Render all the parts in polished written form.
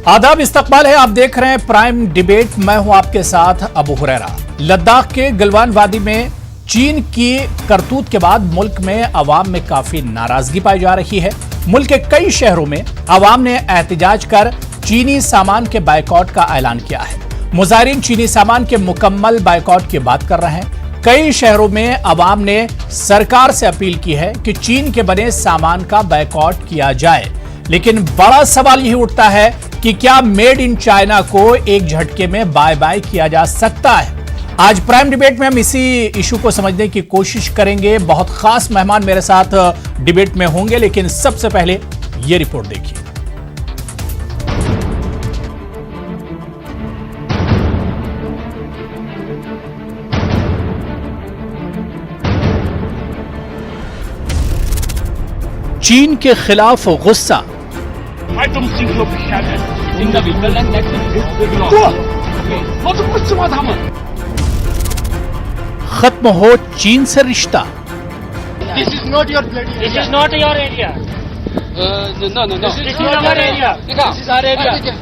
आदाब, इस्तकबाल है। आप देख रहे हैं प्राइम डिबेट। मैं हूं आपके साथ अबू हुरैरा। लद्दाख के गलवान वादी में चीन की करतूत के बाद मुल्क में अवाम में काफी नाराजगी पाई जा रही है। मुल्क के कई शहरों में अवाम ने एहतजाज कर चीनी सामान के बायकॉट का ऐलान किया है। मुजाहिरीन चीनी सामान के मुकम्मल बायकॉट की बात कर रहे हैं। कई शहरों में अवाम ने सरकार से अपील की है कि चीन के बने सामान का बायकॉट किया जाए, लेकिन बड़ा सवाल यही उठता है कि क्या मेड इन चाइना को एक झटके में बाय बाय किया जा सकता है। आज प्राइम डिबेट में हम इसी इशू को समझने की कोशिश करेंगे। बहुत खास मेहमान मेरे साथ डिबेट में होंगे, लेकिन सबसे पहले यह रिपोर्ट देखिए। चीन के खिलाफ गुस्सा। खत्म हो चीन से रिश्ता। This is not your bloody area. This is not your area. No. This is not your area. This is our area.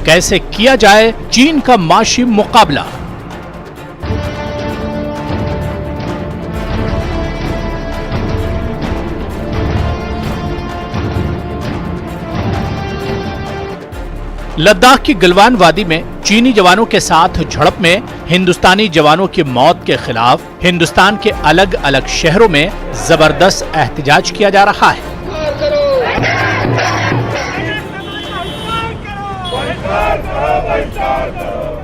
कैसे किया जाए चीन का माशी मुकाबला। लद्दाख की गलवान वादी में चीनी जवानों के साथ झड़प में हिंदुस्तानी जवानों की मौत के खिलाफ हिंदुस्तान के अलग अलग शहरों में जबरदस्त एहतजाज किया जा रहा है।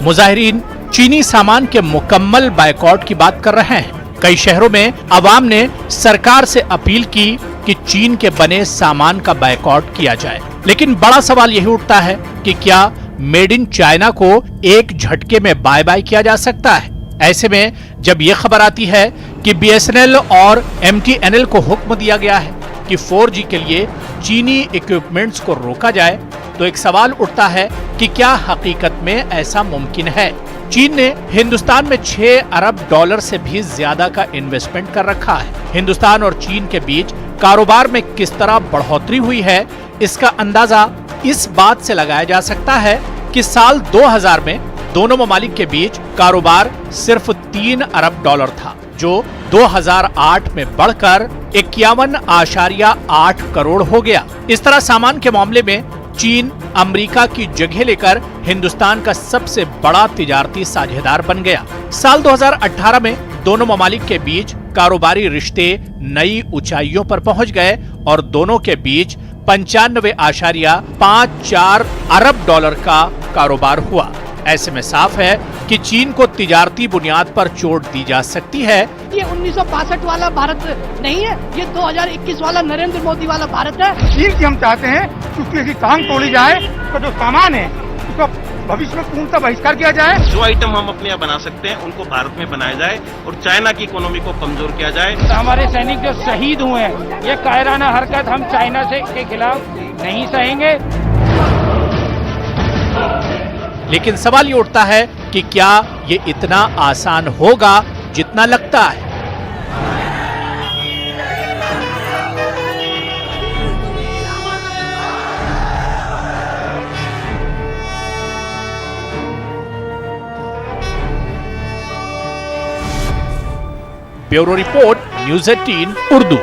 मुजाहिरीन चीनी सामान के मुकम्मल बायकॉट की बात कर रहे हैं। कई शहरों में अवाम ने सरकार से अपील की कि चीन के बने सामान का बायकॉट किया जाए, लेकिन बड़ा सवाल यही उठता है कि क्या मेड इन चाइना को एक झटके में बाय बाय किया जा सकता है। ऐसे में जब यह खबर आती है कि बीएसएनएल और एमटीएनएल को हुक्म दिया गया है कि 4G के लिए चीनी इक्विपमेंट्स को रोका जाए, तो एक सवाल उठता है कि क्या हकीकत में ऐसा मुमकिन है। चीन ने हिंदुस्तान में $6 अरब से भी ज्यादा का इन्वेस्टमेंट कर रखा है। हिंदुस्तान और चीन के बीच कारोबार में किस तरह बढ़ोतरी हुई है, इसका अंदाजा इस बात से लगाया जा सकता है कि साल 2000 में दोनों ममालिक के बीच कारोबार सिर्फ $3 अरब था, जो 2008 में बढ़कर 51.8 करोड़ हो गया। इस तरह सामान के मामले में चीन अमेरिका की जगह लेकर हिंदुस्तान का सबसे बड़ा तिजारती साझेदार बन गया। साल 2018 में दोनों ममालिक के बीच कारोबारी रिश्ते नई ऊंचाइयों पर पहुंच गए और दोनों के बीच 95.54 अरब डॉलर का कारोबार हुआ। ऐसे में साफ है कि चीन को तिजारती बुनियाद पर चोट दी जा सकती है। ये 1962 वाला भारत नहीं है, ये 2021 वाला नरेंद्र मोदी वाला भारत है। चीन की हम चाहते हैं कि उसकी टांग तोड़ी जाए, तो जो सामान है उसका भविष्य में पूर्णतः बहिष्कार किया जाए। जो आइटम हम अपने यहाँ बना सकते हैं उनको भारत में बनाया जाए और चाइना की इकोनॉमी को कमजोर किया जाए। हमारे सैनिक जो शहीद हुए हैं, ये कायराना हरकत हम चाइना से के खिलाफ नहीं सहेंगे। लेकिन सवाल ये उठता है कि क्या ये इतना आसान होगा जितना लगता है। Bureau report, news 18 Urdu.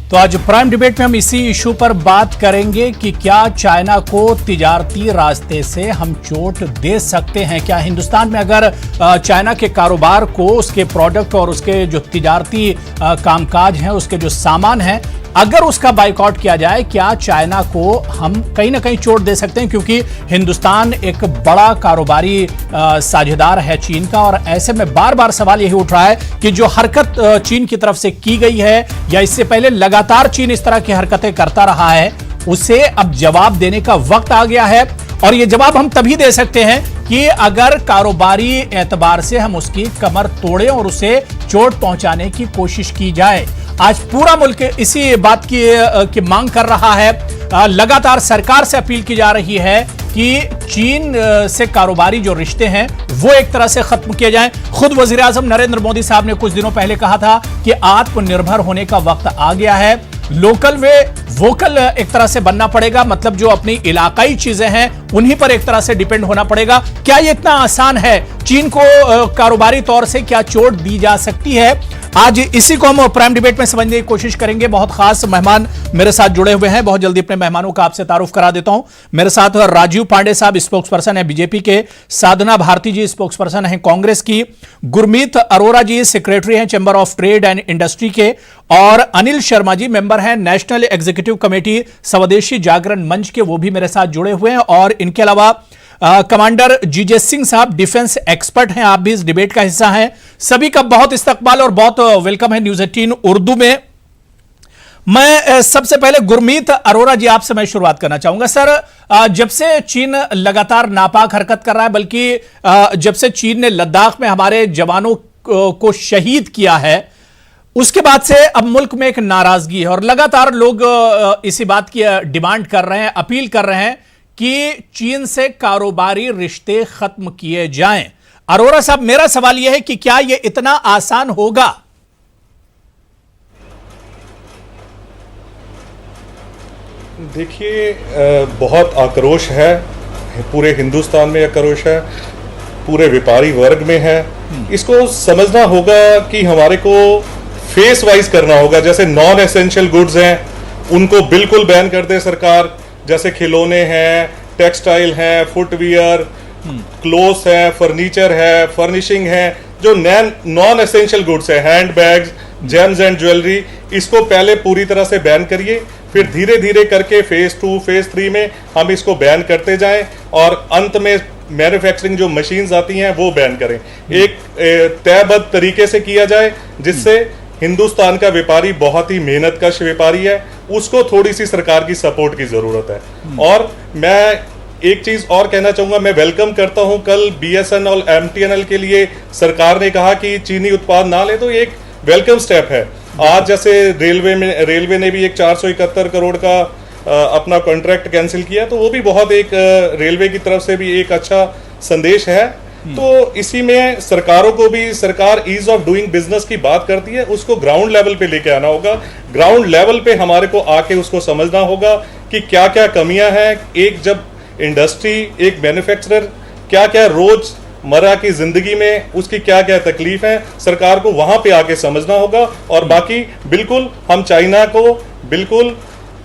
तो आज प्राइम डिबेट में हम इसी इशू पर बात करेंगे कि क्या चाइना को तिजारती रास्ते से हम चोट दे सकते हैं। क्या हिंदुस्तान में अगर चाइना के कारोबार को, उसके प्रोडक्ट और उसके जो तिजारती कामकाज हैं, उसके जो सामान हैं, अगर उसका बाइकआउट किया जाए, क्या चाइना को हम कहीं ना कहीं चोट दे सकते हैं, क्योंकि हिंदुस्तान एक बड़ा कारोबारी साझेदार है चीन का। और ऐसे में बार बार सवाल यही उठ रहा है कि जो हरकत चीन की तरफ से की गई है या इससे पहले लगातार चीन इस तरह की हरकतें करता रहा है, उसे अब जवाब देने का वक्त आ गया है। और ये जवाब हम तभी दे सकते हैं कि अगर कारोबारी एतबार से हम उसकी कमर तोड़े और उसे चोट पहुंचाने की कोशिश की जाए। आज पूरा मुल्क इसी बात की मांग कर रहा है। लगातार सरकार से अपील की जा रही है कि चीन से कारोबारी जो रिश्ते हैं वो एक तरह से खत्म किए जाएं। खुद वजीर आजम नरेंद्र मोदी साहब ने कुछ दिनों पहले कहा था कि आत्मनिर्भर होने का वक्त आ गया है। लोकल वे वोकल एक तरह से बनना पड़ेगा, मतलब जो अपनी इलाकाई चीजें हैं उन्हीं पर एक तरह से डिपेंड होना पड़ेगा। क्या ये इतना आसान है? चीन को कारोबारी तौर से क्या चोट दी जा सकती है? आज इसी को हम प्राइम डिबेट में समझने की कोशिश करेंगे। बहुत खास मेहमान मेरे साथ जुड़े हुए हैं। बहुत जल्दी अपने मेहमानों का आपसे तारुफ करा देता हूं। मेरे साथ राजीव पांडे साहब स्पोक्स पर्सन है बीजेपी के, साधना भारती जी स्पोक्स पर्सन है कांग्रेस की, गुरमीत अरोरा जी सेक्रेटरी हैं chamber of trade and industry के, और अनिल शर्मा जी मेंबर हैं नेशनल एग्जीक्यूटिव कमेटी स्वदेशी जागरण मंच के, वो भी मेरे साथ जुड़े हुए हैं। और इनके अलावा कमांडर जीजे सिंह साहब डिफेंस एक्सपर्ट हैं, आप भी इस डिबेट का हिस्सा हैं। सभी का बहुत इस्तकबाल और बहुत वेलकम है न्यूज 18 उर्दू में। मैं सबसे पहले गुरमीत अरोरा जी आपसे मैं शुरुआत करना चाहूंगा। सर, जब से चीन लगातार नापाक हरकत कर रहा है, बल्कि जब से चीन ने लद्दाख में हमारे जवानों को शहीद किया है, उसके बाद से अब मुल्क में एक नाराजगी है और लगातार लोग इसी बात की डिमांड कर रहे हैं, अपील कर रहे हैं कि चीन से कारोबारी रिश्ते खत्म किए जाएं। अरोरा साहब, मेरा सवाल यह है कि क्या यह इतना आसान होगा? देखिए, बहुत आक्रोश है, पूरे हिंदुस्तान में आक्रोश है, पूरे व्यापारी वर्ग में है। इसको समझना होगा कि हमारे को फेस वाइज करना होगा। जैसे नॉन एसेंशियल गुड्स हैं उनको बिल्कुल बैन कर दे सरकार, जैसे खिलौने हैं, टेक्सटाइल हैं, फुटवियर, क्लोथ्स है, फर्नीचर है, फर्निशिंग है, जो नॉन एसेंशियल गुड्स है, hand bags, James and jewellery, इसको पहले पूरी तरह से बैन करिए। फिर धीरे धीरे करके फेज 2 फेज 3 में हम इसको बैन करते जाएं और अंत में मैन्युफैक्चरिंग जो मशीन्स आती हैं वो बैन करें। एक तयबद्ध तरीके से किया जाए जिससे हिंदुस्तान का व्यापारी बहुत ही मेहनतकश व्यापारी है, उसको थोड़ी सी सरकार की सपोर्ट की जरूरत है। और मैं एक चीज और कहना चाहूंगा, मैं वेलकम करता हूं कल BSNL और MTNL के लिए सरकार ने कहा कि चीनी उत्पाद ना ले, तो एक वेलकम स्टेप है। आज जैसे रेलवे ने भी एक 471 करोड़ का अपना कॉन्ट्रैक्ट कैंसिल किया, तो वो भी बहुत एक रेलवे की तरफ से भी एक अच्छा संदेश है। तो इसी में सरकारों को भी, सरकार ईज ऑफ डूइंग बिजनेस की बात करती है, उसको ग्राउंड लेवल पे लेके आना होगा। ग्राउंड लेवल पे हमारे को आके उसको समझना होगा कि क्या क्या कमियां हैं। एक जब इंडस्ट्री, एक मैन्युफैक्चरर क्या क्या रोज मर्रा की जिंदगी में उसकी क्या क्या तकलीफ है, सरकार को वहां पे आके समझना होगा। और बाकी बिल्कुल हम चाइना को बिल्कुल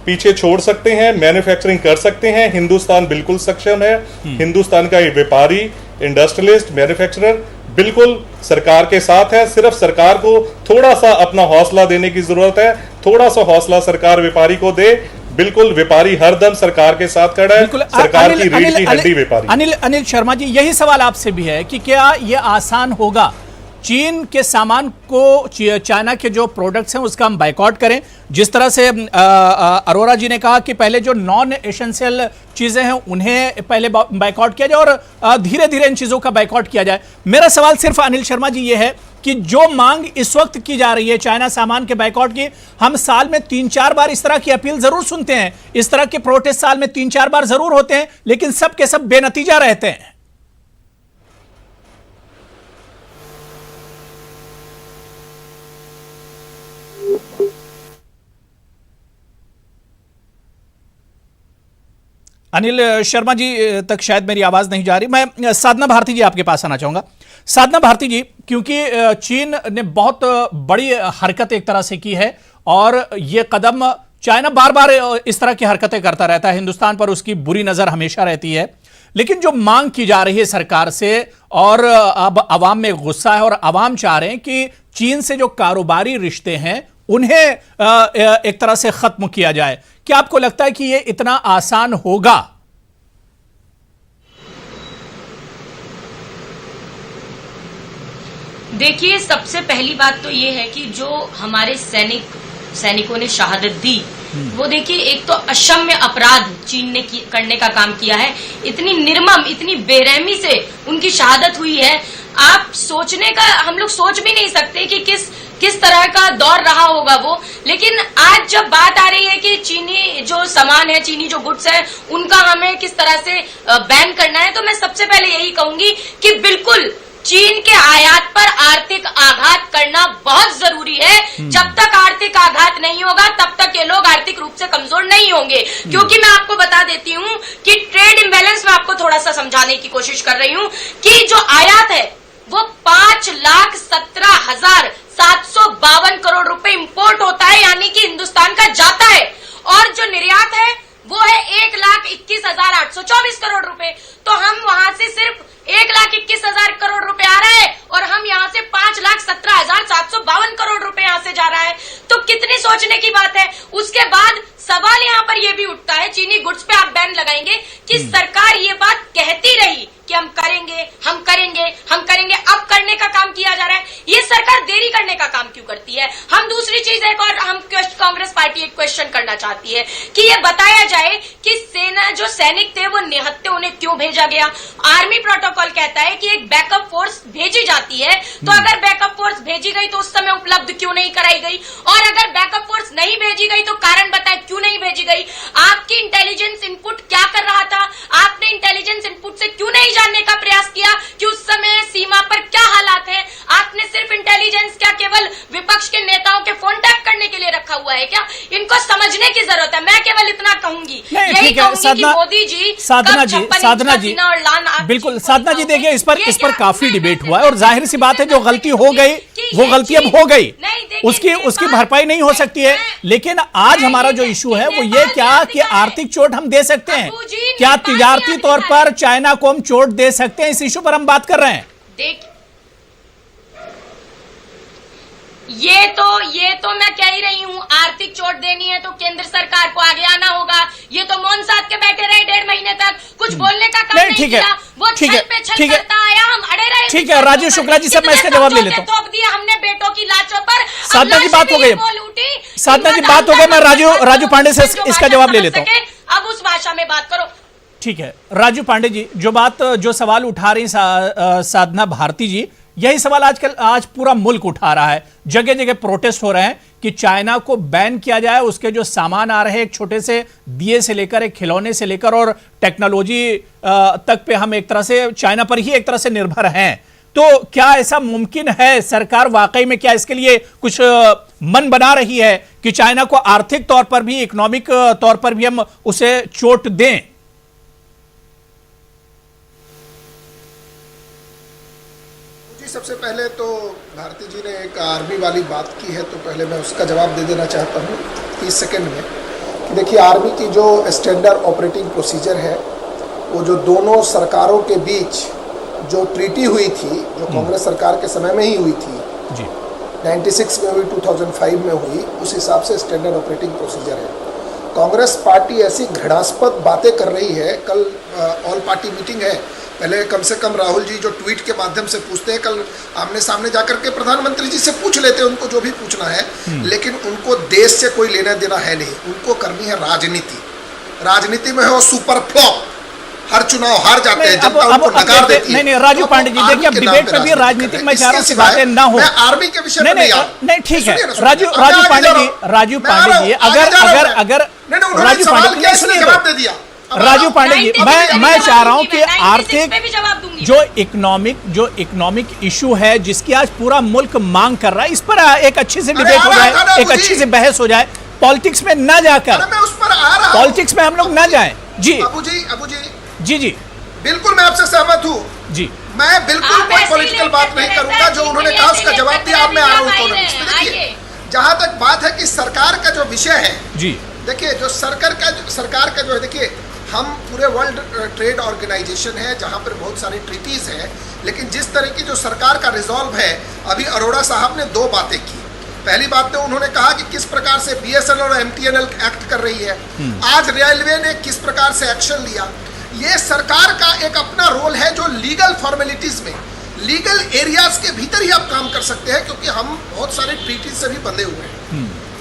पीछे छोड़ सकते हैं, मैन्युफैक्चरिंग कर सकते हैं। हिंदुस्तान बिल्कुल सक्षम है। हिंदुस्तान का ये व्यापारी, इंडस्ट्रियलिस्ट, मैन्युफैक्चरर बिल्कुल सरकार के साथ है। सिर्फ सरकार को थोड़ा सा अपना हौसला देने की जरूरत है। थोड़ा सा हौसला सरकार व्यापारी को दे। बिल्कुल व्यापारी हरदम सरकार के साथ खड़ा है, सरकार की रीढ़ की हड्डी व्यापारी। अनिल शर्मा जी, यही सवाल आपसे भी है कि क्या यह आसान होगा चीन के सामान को, चाइना के जो प्रोडक्ट्स हैं उसका हम बाइकआउट करें? जिस तरह से अरोरा जी ने कहा कि पहले जो नॉन एसेंशियल चीजें हैं उन्हें पहले बाइकआउट किया जाए और धीरे धीरे इन चीजों का बाइकआउट किया जाए। मेरा सवाल सिर्फ अनिल शर्मा जी ये है कि जो मांग इस वक्त की जा रही है चाइना सामान के बाइकआउट की, हम साल में 3-4 बार इस तरह की अपील जरूर सुनते हैं, इस तरह के प्रोटेस्ट साल में 3-4 बार जरूर होते हैं, लेकिन सब के सब बेनतीजा रहते हैं। अनिल शर्मा जी तक शायद मेरी आवाज नहीं जा रही। मैं साधना भारती जी आपके पास आना चाहूंगा। साधना भारती जी, क्योंकि चीन ने बहुत बड़ी हरकत एक तरह से की है और यह कदम, चाइना बार बार इस तरह की हरकतें करता रहता है, हिंदुस्तान पर उसकी बुरी नजर हमेशा रहती है, लेकिन जो मांग की जा रही है सरकार से और अब अवाम में गुस्सा है और अवाम चाह रहे हैं कि चीन से जो कारोबारी रिश्ते हैं उन्हें एक तरह से खत्म किया जाए। क्या आपको लगता है कि यह इतना आसान होगा? देखिए, सबसे पहली बात तो ये है कि जो हमारे सैनिकों ने शहादत दी, वो देखिए एक तो अक्षम्य अपराध चीन ने करने का काम किया है। इतनी निर्मम, इतनी बेरहमी से उनकी शहादत हुई है, आप सोचने का, हम लोग सोच भी नहीं सकते कि किस तरह का दौर रहा होगा वो। लेकिन आज जब बात आ रही है कि चीनी जो सामान है, चीनी जो गुड्स है, उनका हमें किस तरह से बैन करना है, तो मैं सबसे पहले यही कहूंगी कि बिल्कुल चीन के आयात पर आर्थिक आघात करना बहुत जरूरी है। जब तक आर्थिक आघात नहीं होगा तब तक ये लोग से कमजोर नहीं होंगे, क्योंकि मैं आपको बता देती हूं कि ट्रेड इम्बैलेंस में आपको थोड़ा सा समझाने की कोशिश कर रही हूं कि जो आयात है वो 5,17,752 करोड़ रुपए इंपोर्ट होता है, यानी कि हिंदुस्तान का जाता है, और जो निर्यात है वो है 1,21,824 करोड़ रुपए। तो हम वहां से सिर्फ 1,21,000 करोड़ रुपए आ रहा है और हम यहां से 5,17,752 करोड़ रुपए यहां से जा रहा है। तो कितनी सोचने की बात है। उसके बाद सवाल यहां पर यह भी उठता है, चीनी गुड्स पे आप बैन लगाएंगे कि सरकार ये बात कहती रही कि हम करेंगे हम करेंगे हम करेंगे, अब करने का काम किया जा रहा है। ये सरकार देरी करने का काम क्यों करती है। हम दूसरी चीज एक और हम कांग्रेस पार्टी एक क्वेश्चन करना चाहती है कि ये बताया जाए कि सेना जो सैनिक थे वो निहत्थे, उन्हें क्यों भेजा गया। आर्मी प्रोटोकॉल कहता है कि एक बैकअप फोर्स भेजी जाती है, तो अगर बैकअप फोर्स भेजी गई तो उस समय उपलब्ध क्यों नहीं कराई गई, और अगर बैकअप फोर्स नहीं भेजी गई तो कारण बताए क्यों नहीं भेजी गई। आपकी इंटेलिजेंस इनपुट क्या कर रहा था, आपने इंटेलिजेंस इनपुट से क्यों नहीं जानने का प्रयास किया कि उस समय सीमा पर क्या हालात है। आपने सिर्फ इंटेलिजेंस क्या केवल विपक्ष के नेताओं के फोन टैप करने के लिए रखा हुआ है क्या। इनको समझने की जरूरत है। मैं केवल इतना कहूंगी, यही कहूंगी कि मोदी जी, साधना जी बिल्कुल, साधना जी देखिए, इस पर काफी डिबेट हुआ है और जाहिर सी बात है जो गलती हो गई वो गलती अब हो गई, उसकी भरपाई नहीं हो सकती है। लेकिन आज हमारा जो इशू है वो ये क्या कि आर्थिक चोट हम दे सकते हैं क्या, तिजारती तौर पर चाइना को हम चोट दे सकते हैं, इस इशू पर हम बात कर रहे हैं। ये तो मैं कह ही रही हूँ, आर्थिक चोट देनी है तो केंद्र सरकार को आगे आना होगा। ये तो मौन साध के बैठे रहे 1.5 महीने तक, कुछ बोलने का काम नहीं किया। वो छल पे छल करता आया, हम अड़े रहे। ठीक है राजीव शुक्ला जी से मैं इसका जवाब ले लेता हूँ। थोप दिया हमने बेटों की लाशों पर। साधना जी बात हो गई, साधना जी बात हो गई, मैं राजू पांडे से इसका जवाब ले लेता हूँ। अब उस भाषा में बात करो। ठीक है राजू पांडे जी, जो सवाल उठा रही साधना भारती जी, यही सवाल आज पूरा मुल्क उठा रहा है। जगह जगह प्रोटेस्ट हो रहे हैं कि चाइना को बैन किया जाए, उसके जो सामान आ रहे हैं, एक छोटे से दिए से लेकर एक खिलौने से लेकर और टेक्नोलॉजी तक पे हम एक तरह से चाइना पर ही एक तरह से निर्भर हैं। तो क्या ऐसा मुमकिन है, सरकार वाकई में क्या इसके लिए कुछ मन बना रही है कि चाइना को आर्थिक तौर पर भी, इकोनॉमिक तौर पर भी हम उसे चोट दें। सबसे पहले तो भारती जी ने एक आर्मी वाली बात की है, तो पहले मैं उसका जवाब दे देना चाहता हूँ 30 सेकंड में। देखिए, आर्मी की जो स्टैंडर्ड ऑपरेटिंग प्रोसीजर है वो जो दोनों सरकारों के बीच जो ट्रीटी हुई थी, जो कांग्रेस सरकार के समय में ही हुई थी जी, 96 में हुई, 2005 में हुई, उस हिसाब से स्टैंडर्ड ऑपरेटिंग प्रोसीजर है। कांग्रेस पार्टी ऐसी घृणास्पद बातें कर रही है। कल ऑल पार्टी मीटिंग है, पहले कम से कम राहुल जी जो ट्वीट के माध्यम से पूछते हैं, कल आमने सामने जाकर के प्रधानमंत्री जी से पूछ लेते हैं उनको जो भी पूछना है, लेकिन उनको देश से कोई लेना देना है नहीं। उनको करनी है राजनीति। राजनीति में है वो सुपर फ्लॉप, हर चुनाव हार जाते हैं, जनता उनको नकार देती है। नहीं राजू पांडे जी, देखिए अब डिबेट में भी राजनीतिक में चारों की बातें ना हो। मैं आर्मी के विषय में नहीं ठीक है राजू पांडे जी, राजू पांडे जी मैं चाह रहा हूं कि आर्थिक जो इकोनॉमिक इशू है जिसकी आज पूरा मुल्क मांग कर रहा है, इस पर एक अच्छी से डिबेट हो जाए, एक अच्छी से बहस हो जाए, पॉलिटिक्स में ना जाकर, पॉलिटिक्स में हम लोग ना जाएं। जी अबू जी जी बिल्कुल मैं आपसे सहमत हूँ जी। मैं बिल्कुल कोई पॉलिटिकल बात नहीं करूंगा। जो उन्होंने कहा उसका जवाब दिया, अब मैं आ रहा हूँ इकोनॉमिक्स में। देखिए, जहां तक बात है कि सरकार का जो विषय है जी, देखिए जो सरकार का जो है, देखिए हम पूरे वर्ल्ड ट्रेड ऑर्गेनाइजेशन है जहां पर बहुत सारी ट्रीटीज है, लेकिन जिस तरह की जो सरकार का रिजॉल्व है, अभी अरोड़ा साहब ने 2 बातें की। पहली बात तो उन्होंने कहा कि किस प्रकार से BSNL और MTNL एक्ट कर रही है, आज रेलवे ने किस प्रकार से एक्शन लिया। ये सरकार का एक अपना रोल है जो लीगल फॉर्मेलिटीज में, लीगल एरियाज के भीतर ही आप काम कर सकते हैं, क्योंकि हम बहुत सारे ट्रीटीज से भी बंधे हुए हैं,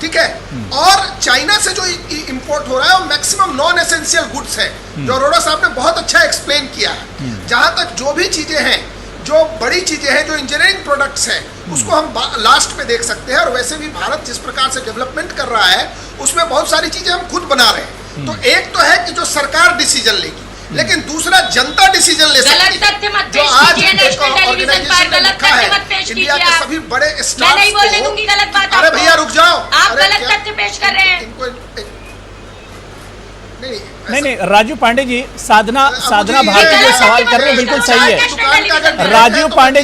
ठीक है। और चाइना से जो इंपोर्ट हो रहा है वो मैक्सिमम नॉन एसेंशियल गुड्स है, जो अरोड़ा साहब ने बहुत अच्छा एक्सप्लेन किया है। जहां तक जो भी चीजें हैं, जो बड़ी चीजें हैं, जो इंजीनियरिंग प्रोडक्ट्स हैं, उसको हम लास्ट में देख सकते हैं। और वैसे भी भारत जिस प्रकार से डेवलपमेंट कर रहा है उसमें बहुत सारी चीजें हम खुद बना रहे हैं। तो एक तो है कि जो सरकार डिसीजन लेगी, लेकिन दूसरा जनता डिसीजन ले सकती है। जो आज ऑर्गेनाइजेशन ने लिखा है, इंडिया के सभी बड़े स्टाफ को, अरे भैया रुक जाओ, आप गलत तथ्य पेश कर रहे हैं। नहीं राजू पांडे जी, साधना भारती जो सवाल कर रहे हैं बिल्कुल सही है। राजू पांडे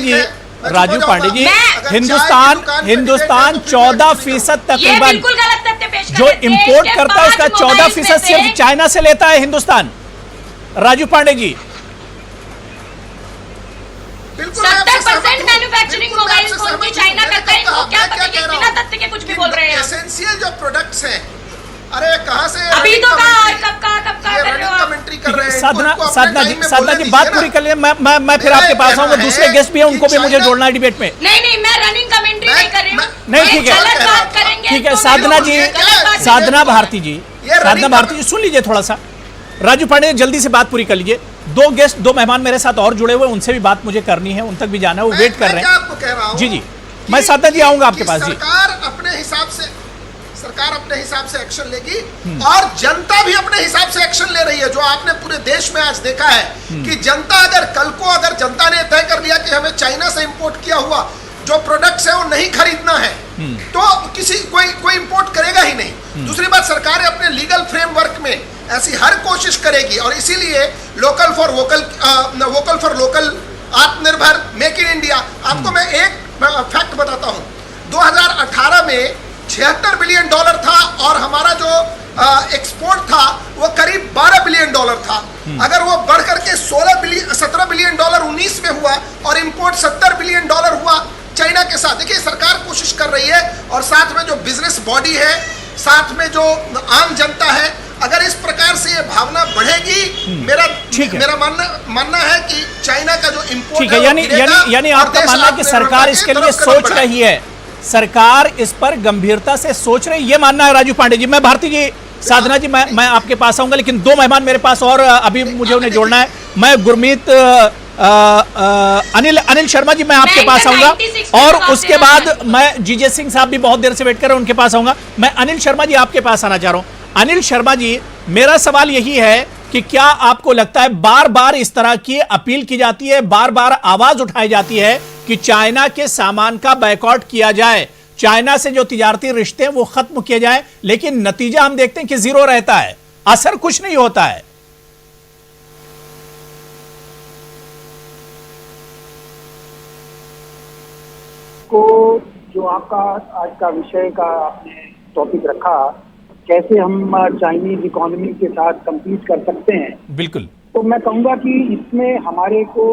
जी, हिंदुस्तान 14% तकरीबन जो इंपोर्ट करता है उसका 14% सिर्फ चाइना से लेता है Hindustan. Raju Pandey ji, 70% manufacturing mobile phone की चाइना करता है। इनको क्या पता कि बिना तथ्य के कुछ भी बोल रहे हैं। एसेंशियल जो प्रोडक्ट्स हैं, अरे कहां से अभी तो कब कर रहे हो कमेंट्री कर रहे हैं। साधना जी बात पूरी कर लिए, मैं फिर आपके पास आऊंगा। दूसरे गेस्ट भी हैं, उनको भी मुझे जोड़ना है डिबेट में। नहीं, मैं रनिंग कमेंट्री नहीं कर रही हूँ। नहीं, ठीक है साधना भारती जी सुन लीजिए थोड़ा सा। राजू पांडे जल्दी से बात पूरी कर लीजिए। दो मेहमान मेरे साथ और जुड़े हुए, उनसे भी बात मुझे करनी है, उन तक भी जाना है, वो वेट कर रहे हैं। आपको कह रहा हूं जी मैं साधना जी आऊंगा आपके पास। जी सरकार अपने हिसाब से एक्शन लेगी और जनता भी अपने हिसाब से एक्शन ले रही है। जो आपने पूरे देश में आज देखा है कि जनता अगर जनता ने तय कर लिया कि हमें चाइना से इंपोर्ट किया हुआ जो प्रोडक्ट्स है वो नहीं खरीदना है, तो कोई इंपोर्ट करेगा ही नहीं। दूसरी बात, सरकार अपने लीगल फ्रेमवर्क में ऐसी हर कोशिश करेगी और इसीलिए वोकल फॉर लोकल, आत्मनिर्भर, मेक इन इंडिया। आपको मैं एक फैक्ट बताता हूं, 2018 में $76 बिलियन था और हमारा जो एक्सपोर्ट था वो करीब $12 बिलियन था। अगर वो बढ़ करके $17 बिलियन 19 में हुआ और इंपोर्ट $70 बिलियन हुआ चाइना के साथ। देखिए सरकार कोशिश कर रही है और साथ में जो बिजनेस बॉडी है, साथ में जो आम जनता है, अगर इस प्रकार से ये भावना बढ़ेगी, मेरा मानना है कि चाइना का जो इंपोर्ट है, यानी आपका मानना है कि सरकार इसके लिए सोच रही है, सरकार इस पर गंभीरता से सोच रही, ये मानना है राजू पांडे जी। मैं भारती जी, साधना जी, मैं आपके पास आऊंगा, लेकिन दो मेहमान मेरे पास और अभी मुझे उन्हें जोड़ना है। मैं गुरमीत अनिल शर्मा जी, मैं आपके पास आऊंगा और उसके बाद मैं जीजे सिंह साहब भी बहुत देर से वेट कर रहे हैं, उनके पास आऊंगा। मैं अनिल शर्मा जी आपके पास आना चाह रहा हूं। अनिल शर्मा जी, मेरा सवाल यही है कि क्या आपको लगता है बार बार इस तरह की अपील की जाती है, बार बार आवाज उठाई जाती है कि चाइना के सामान का बायकॉट किया जाए, चाइना से जो तिजारती रिश्ते हैं वो खत्म किए जाए, लेकिन नतीजा हम देखते हैं कि जीरो रहता है, असर कुछ नहीं होता है। को जो आपका आज का विषय का आपने टॉपिक रखा, कैसे हम चाइनीज इकोनॉमी के साथ compete कर सकते हैं, बिल्कुल, तो मैं कहूँगा कि इसमें हमारे को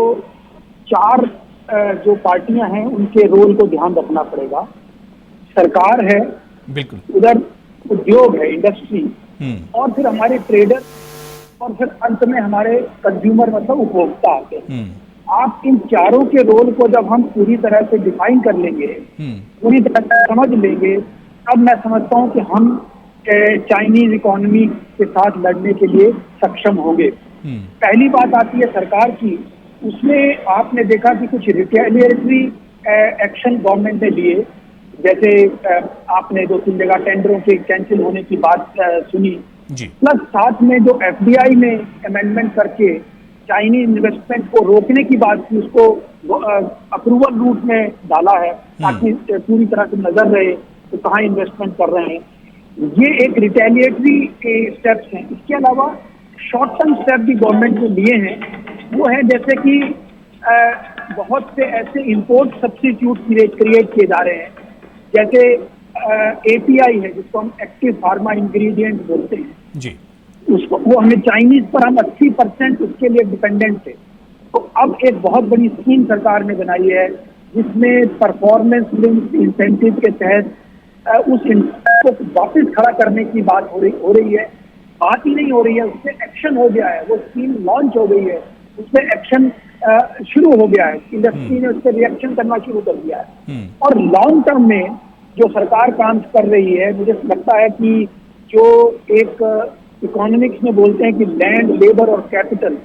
4 जो पार्टियां हैं उनके रोल को ध्यान रखना पड़ेगा। सरकार है, बिल्कुल, उधर उद्योग है, इंडस्ट्री, और फिर हमारे ट्रेडर, और फिर अंत में हमारे कंज्यूमर मतलब उपभोक्ता आते हैं। आप इन चारों के रोल को जब हम पूरी तरह से डिफाइन कर लेंगे, पूरी तरह से समझ लेंगे, तब मैं समझता हूँ कि हम चाइनीज इकोनॉमी के साथ लड़ने के लिए सक्षम होंगे। पहली बात आती है सरकार की, उसमें आपने देखा कि कुछ रिटेलिएटरी एक्शन गवर्नमेंट ने लिए, जैसे आपने 2-3 जगह टेंडरों के कैंसिल होने की बात सुनी, प्लस साथ में जो FDI में अमेंडमेंट करके चाइनीज इन्वेस्टमेंट को रोकने की बात की, उसको अप्रूवल रूट में डाला है ताकि पूरी तरह से नजर रहे तो कहाँ इन्वेस्टमेंट कर रहे हैं। ये एक रिटेलिएटरी के स्टेप्स हैं। इसके अलावा शॉर्ट टर्म स्टेप भी गवर्नमेंट ने लिए हैं, वो है जैसे कि बहुत से ऐसे इंपोर्ट सब्स्टिट्यूट क्रिएट किए जा रहे हैं, जैसे API है जिसको हम एक्टिव फार्मा इंग्रेडिएंट बोलते हैं जी, उसको वो हमें चाइनीज पर हम 80% उसके लिए डिपेंडेंट थे। तो अब एक बहुत बड़ी स्कीम सरकार ने बनाई है जिसमें परफॉर्मेंस लिंक्ड इंसेंटिव के तहत उस को वापस खड़ा करने की बात हो रही है। बात ही नहीं हो रही है, उससे एक्शन हो गया है, वो स्कीम लॉन्च हो गई है, उसमें एक्शन शुरू हो गया है, इंडस्ट्री ने उस पर रिएक्शन करना शुरू कर दिया है। और लॉन्ग टर्म में जो सरकार काम कर रही है, मुझे लगता है कि जो एक इकोनॉमिक्स में बोलते हैं कि लैंड, लेबर और कैपिटल,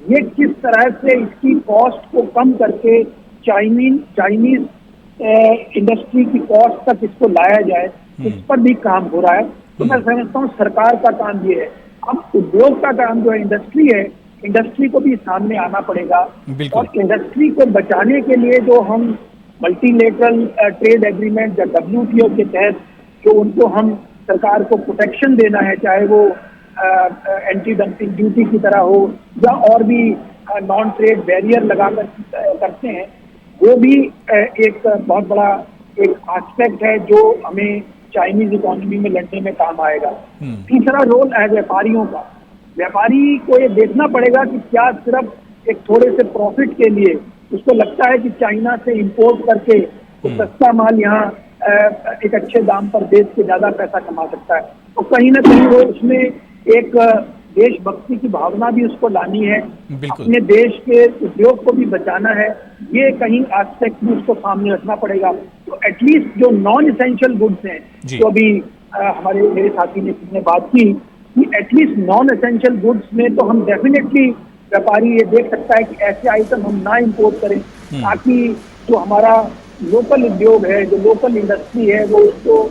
ये किस तरह से इसकी कॉस्ट को कम करके चाइनीज इंडस्ट्री की कॉस्ट तक इसको लाया जाए, इस पर भी काम हो रहा है। तो मैं समझता हूँ सरकार का काम ये है। अब उद्योग का काम जो है, इंडस्ट्री है, इंडस्ट्री को भी सामने आना पड़ेगा और इंडस्ट्री को बचाने के लिए जो हम मल्टीलेटरल ट्रेड एग्रीमेंट या WTO के तहत जो उनको हम सरकार को प्रोटेक्शन देना है, चाहे वो एंटी डंपिंग ड्यूटी की तरह हो या और भी नॉन ट्रेड बैरियर लगाकर करते हैं, वो भी एक बहुत बड़ा एक एस्पेक्ट है जो हमें चाइनीज इकोनॉमी में लड़ने में काम आएगा। तीसरा रोल है व्यापारियों का। व्यापारी को ये देखना पड़ेगा कि क्या सिर्फ एक थोड़े से प्रॉफिट के लिए उसको लगता है कि चाइना से इंपोर्ट करके तो सस्ता माल यहाँ एक अच्छे दाम पर बेच के ज्यादा पैसा कमा सकता है। तो कहीं ना कहीं वो उसमें एक देशभक्ति की भावना भी उसको लानी है, अपने देश के उद्योग को भी बचाना है, ये कहीं एस्पेक्ट भी उसको सामने रखना पड़ेगा। तो एटलीस्ट जो नॉन एसेंशियल गुड्स हैं, जो अभी हमारे मेरे साथी ने बात की कि एटलीस्ट नॉन एसेंशियल गुड्स में तो हम डेफिनेटली व्यापारी ये देख सकता है कि ऐसे आइटम हम ना इंपोर्ट करें, ताकि जो हमारा लोकल उद्योग है, जो लोकल इंडस्ट्री है, वो उसको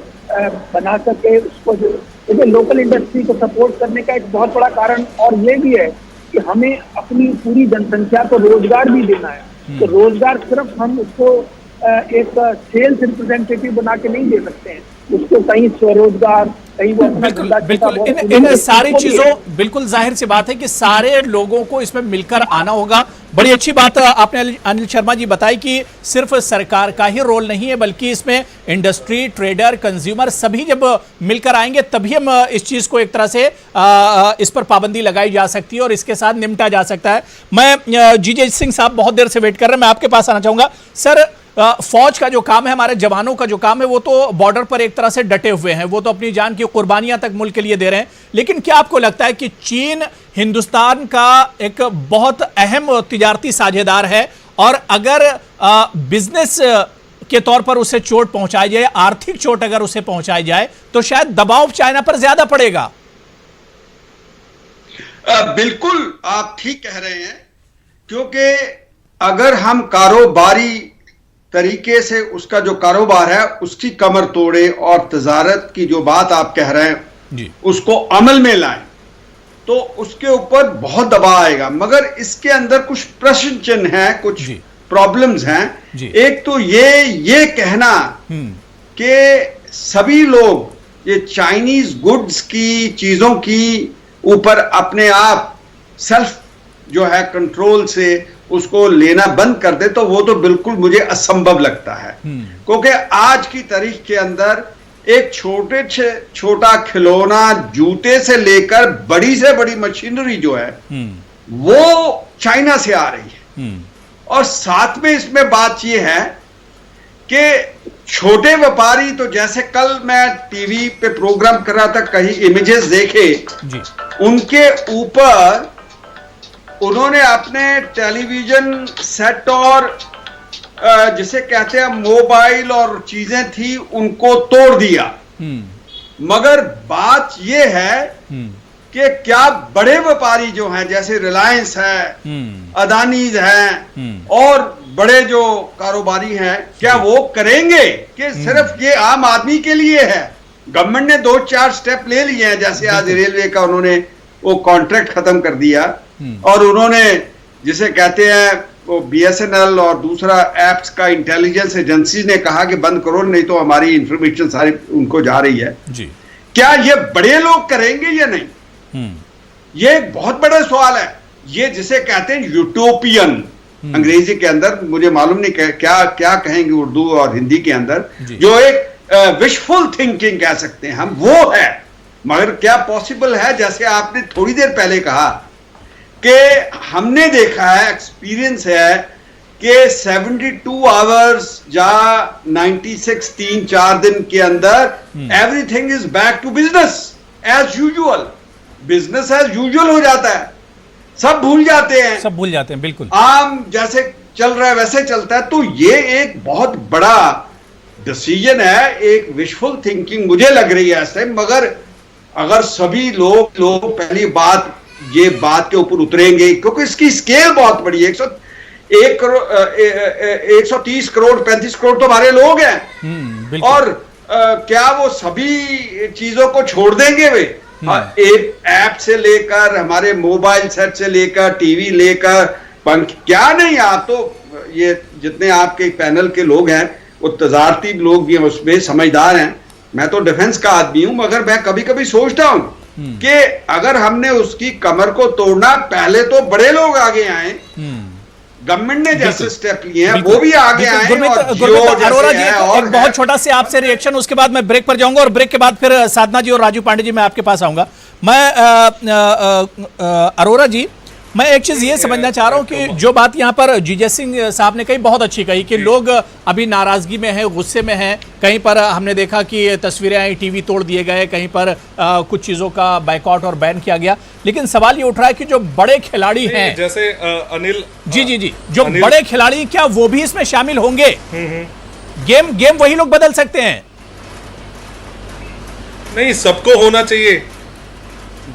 बना सके। उसको जो देखिए लोकल इंडस्ट्री को सपोर्ट करने का एक बहुत बड़ा कारण और ये भी है कि हमें अपनी पूरी जनसंख्या को रोजगार भी देना है। तो रोजगार सिर्फ हम उसको एक सेल्स रिप्रेजेंटेटिव बना के नहीं दे सकते हैं, उसको कहीं स्वरोजगार, कहीं वो बिल्कुल इन सारी चीजों, बिल्कुल जाहिर सी बात है कि सारे लोगों को इसमें मिलकर आना होगा। बड़ी अच्छी बात आपने अनिल शर्मा जी बताई कि सिर्फ सरकार का ही रोल नहीं है, बल्कि इसमें इंडस्ट्री, ट्रेडर, कंज्यूमर सभी जब मिलकर आएंगे तभी हम इस चीज को एक तरह से इस पर पाबंदी लगाई जा सकती है और इसके साथ निपटा जा सकता है। मैं जीजे सिंह साहब बहुत देर से वेट कर रहे हैं, मैं आपके पास आना चाहूंगा। सर, फौज का जो काम है, हमारे जवानों का जो काम है, वो तो बॉर्डर पर एक तरह से डटे हुए हैं, वो तो अपनी जान की कुर्बानियां तक मुल्क के लिए दे रहे हैं। लेकिन क्या आपको लगता है कि चीन हिंदुस्तान का एक बहुत अहम तिजारती साझेदार है और अगर बिजनेस के तौर पर उसे चोट पहुंचाई जाए, आर्थिक चोट अगर उसे पहुंचाई जाए, तो शायद दबाव चाइना पर ज्यादा पड़ेगा? बिल्कुल आप ठीक कह रहे हैं, क्योंकि अगर हम कारोबारी तरीके से उसका जो कारोबार है उसकी कमर तोड़े और तजारत की जो बात आप कह रहे हैं जी, उसको अमल में लाएं, तो उसके ऊपर बहुत दबाव आएगा। मगर इसके अंदर कुछ प्रश्न चिन्ह हैं, कुछ प्रॉब्लम्स हैं। एक तो ये कहना कि सभी लोग ये चाइनीज गुड्स की चीजों की ऊपर अपने आप सेल्फ जो है कंट्रोल से उसको लेना बंद कर दे, तो वो तो बिल्कुल मुझे असंभव लगता है। क्योंकि आज की तारीख के अंदर एक छोटा खिलौना जूते से लेकर बड़ी से बड़ी मशीनरी जो है वो चाइना से आ रही है। और साथ में इसमें बात यह है कि छोटे व्यापारी, तो जैसे कल मैं टीवी पे प्रोग्राम कर रहा था, कहीं इमेजेस देखे उनके ऊपर उन्होंने अपने टेलीविजन सेट और जिसे कहते हैं मोबाइल और चीजें थी उनको तोड़ दिया। मगर बात यह है कि क्या बड़े व्यापारी जो हैं, जैसे रिलायंस है, अदानीज हैं और बड़े जो कारोबारी हैं, क्या वो करेंगे कि सिर्फ ये आम आदमी के लिए है? गवर्नमेंट ने 2-4 स्टेप ले लिए हैं, जैसे आज रेलवे का उन्होंने वो कॉन्ट्रैक्ट खत्म कर दिया और उन्होंने जिसे कहते हैं वो BSNL और दूसरा एप्स का इंटेलिजेंस एजेंसी ने कहा कि बंद करो, नहीं तो हमारी इंफॉर्मेशन सारी उनको जा रही है जी। क्या ये बड़े लोग करेंगे या नहीं? ये एक बहुत बड़ा सवाल है। ये जिसे कहते हैं यूटोपियन अंग्रेजी के अंदर, मुझे मालूम नहीं क्या कहेंगे उर्दू और हिंदी के अंदर, जो एक विशफुल थिंकिंग कह सकते हैं हम, वो है। मगर क्या पॉसिबल है? जैसे आपने थोड़ी देर पहले कहा कि हमने देखा है, एक्सपीरियंस है कि 72 आवर्स या 96 3-4 दिन के अंदर everything is back to business as usual. Business as usual हो जाता है, सब भूल जाते हैं, बिल्कुल आम जैसे चल रहा है वैसे चलता है। तो ये एक बहुत बड़ा डिसीजन है, एक विशफुल थिंकिंग मुझे लग रही है ऐसे। मगर अगर सभी लोग पहली बात ये बात के ऊपर उतरेंगे, क्योंकि इसकी स्केल बहुत बड़ी है, 130 करोड़ 35 करोड़ तो हमारे लोग हैं और क्या वो सभी चीजों को छोड़ देंगे वे? एक ऐप से लेकर हमारे मोबाइल सेट से लेकर टीवी लेकर पंख, क्या नहीं। आप तो ये जितने आपके पैनल के लोग हैं वो तजारती लोग भी हैं, उसमें समझदार हैं। मैं तो डिफेंस का आदमी हूं, मगर मैं कभी कभी सोचता हूं कि अगर हमने उसकी कमर को तोड़ना, पहले तो बड़े लोग आगे आए, गवर्नमेंट ने जैसे स्टेप लिए हैं वो भी आगे आए। गुरमीत अरोरा जी, एक बहुत छोटा से आपसे रिएक्शन, उसके बाद मैं ब्रेक पर जाऊंगा और ब्रेक के बाद फिर साधना जी और राजू पांडे जी मैं आपके पास आऊंगा। मैं अरोरा जी, मैं एक चीज ये समझना चाह रहा हूं कि जो बात यहां पर जीजे सिंह साहब ने कही बहुत अच्छी कही कि लोग अभी नाराजगी में हैं, गुस्से में हैं। कहीं पर हमने देखा कि तस्वीरें आई, टीवी तोड़ दिए गए, कहीं पर कुछ चीजों का बाइकआउट और बैन किया गया। लेकिन सवाल ये उठ रहा है कि जो बड़े खिलाड़ी हैं, जैसे अनिल जी, जो बड़े खिलाड़ी, क्या वो भी इसमें शामिल होंगे? गेम वही लोग बदल सकते हैं? नहीं, सबको होना चाहिए,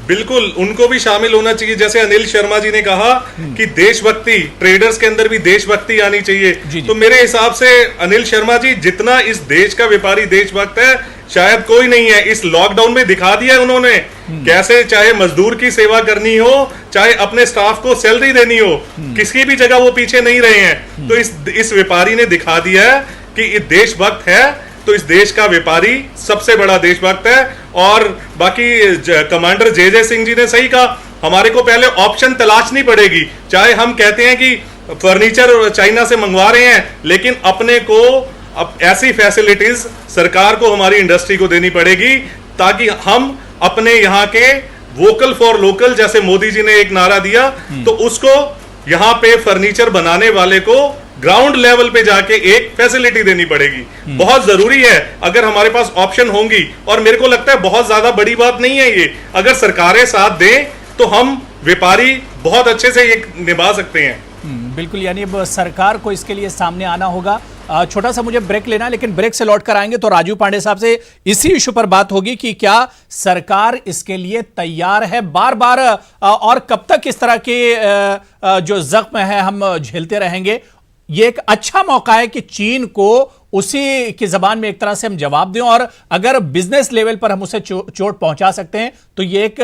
बिल्कुल उनको भी शामिल होना चाहिए। जैसे अनिल शर्मा जी ने कहा कि देशभक्ति, ट्रेडर्स के अंदर भी देशभक्ति आनी चाहिए। तो मेरे हिसाब से अनिल शर्मा जी जितना इस देश का व्यापारी देशभक्त है शायद कोई नहीं है। इस लॉकडाउन में दिखा दिया है उन्होंने कैसे, चाहे मजदूर की सेवा करनी हो, चाहे अपने स्टाफ को सैलरी देनी हो, किसी भी जगह वो पीछे नहीं रहे हैं। तो इस व्यापारी ने दिखा दिया है कि ये देशभक्त है। तो इस देश का व्यापारी सबसे बड़ा देशभक्त है। और बाकी कमांडर जे सिंह जी ने सही कहा, हमारे को पहले ऑप्शन तलाशनी पड़ेगी। चाहे हम कहते हैं कि फर्नीचर चाइना से मंगवा रहे हैं, लेकिन अपने को अब ऐसी फैसिलिटीज सरकार को, हमारी इंडस्ट्री को देनी पड़ेगी ताकि हम अपने यहाँ के वोकल फॉर लोकल, जैसे मोदी जी ने एक नारा दिया, तो उसको यहाँ पे फर्नीचर बनाने वाले को ग्राउंड लेवल पे जाके एक फैसिलिटी देनी पड़ेगी। बहुत जरूरी है अगर हमारे पास ऑप्शन होंगी। और मेरे को लगता है बहुत ज्यादा बड़ी बात नहीं है ये, अगर सरकारें साथ दें तो हम व्यापारी बहुत अच्छे से ये निभा सकते हैं। बिल्कुल, यानी अब सरकार को इसके लिए सामने आना होगा। छोटा सा मुझे ब्रेक लेना है, लेकिन ब्रेक से लौट कर आएंगे तो राजू पांडे साहब से इसी इशू पर बात होगी कि क्या सरकार इसके लिए तैयार है बार बार, और कब तक इस तरह के जो जख्म है हम झेलते रहेंगे। ये एक अच्छा मौका है कि चीन को उसी की जबान में एक तरह से हम जवाब दें, और अगर बिजनेस लेवल पर हम उसे चोट पहुंचा सकते हैं तो ये एक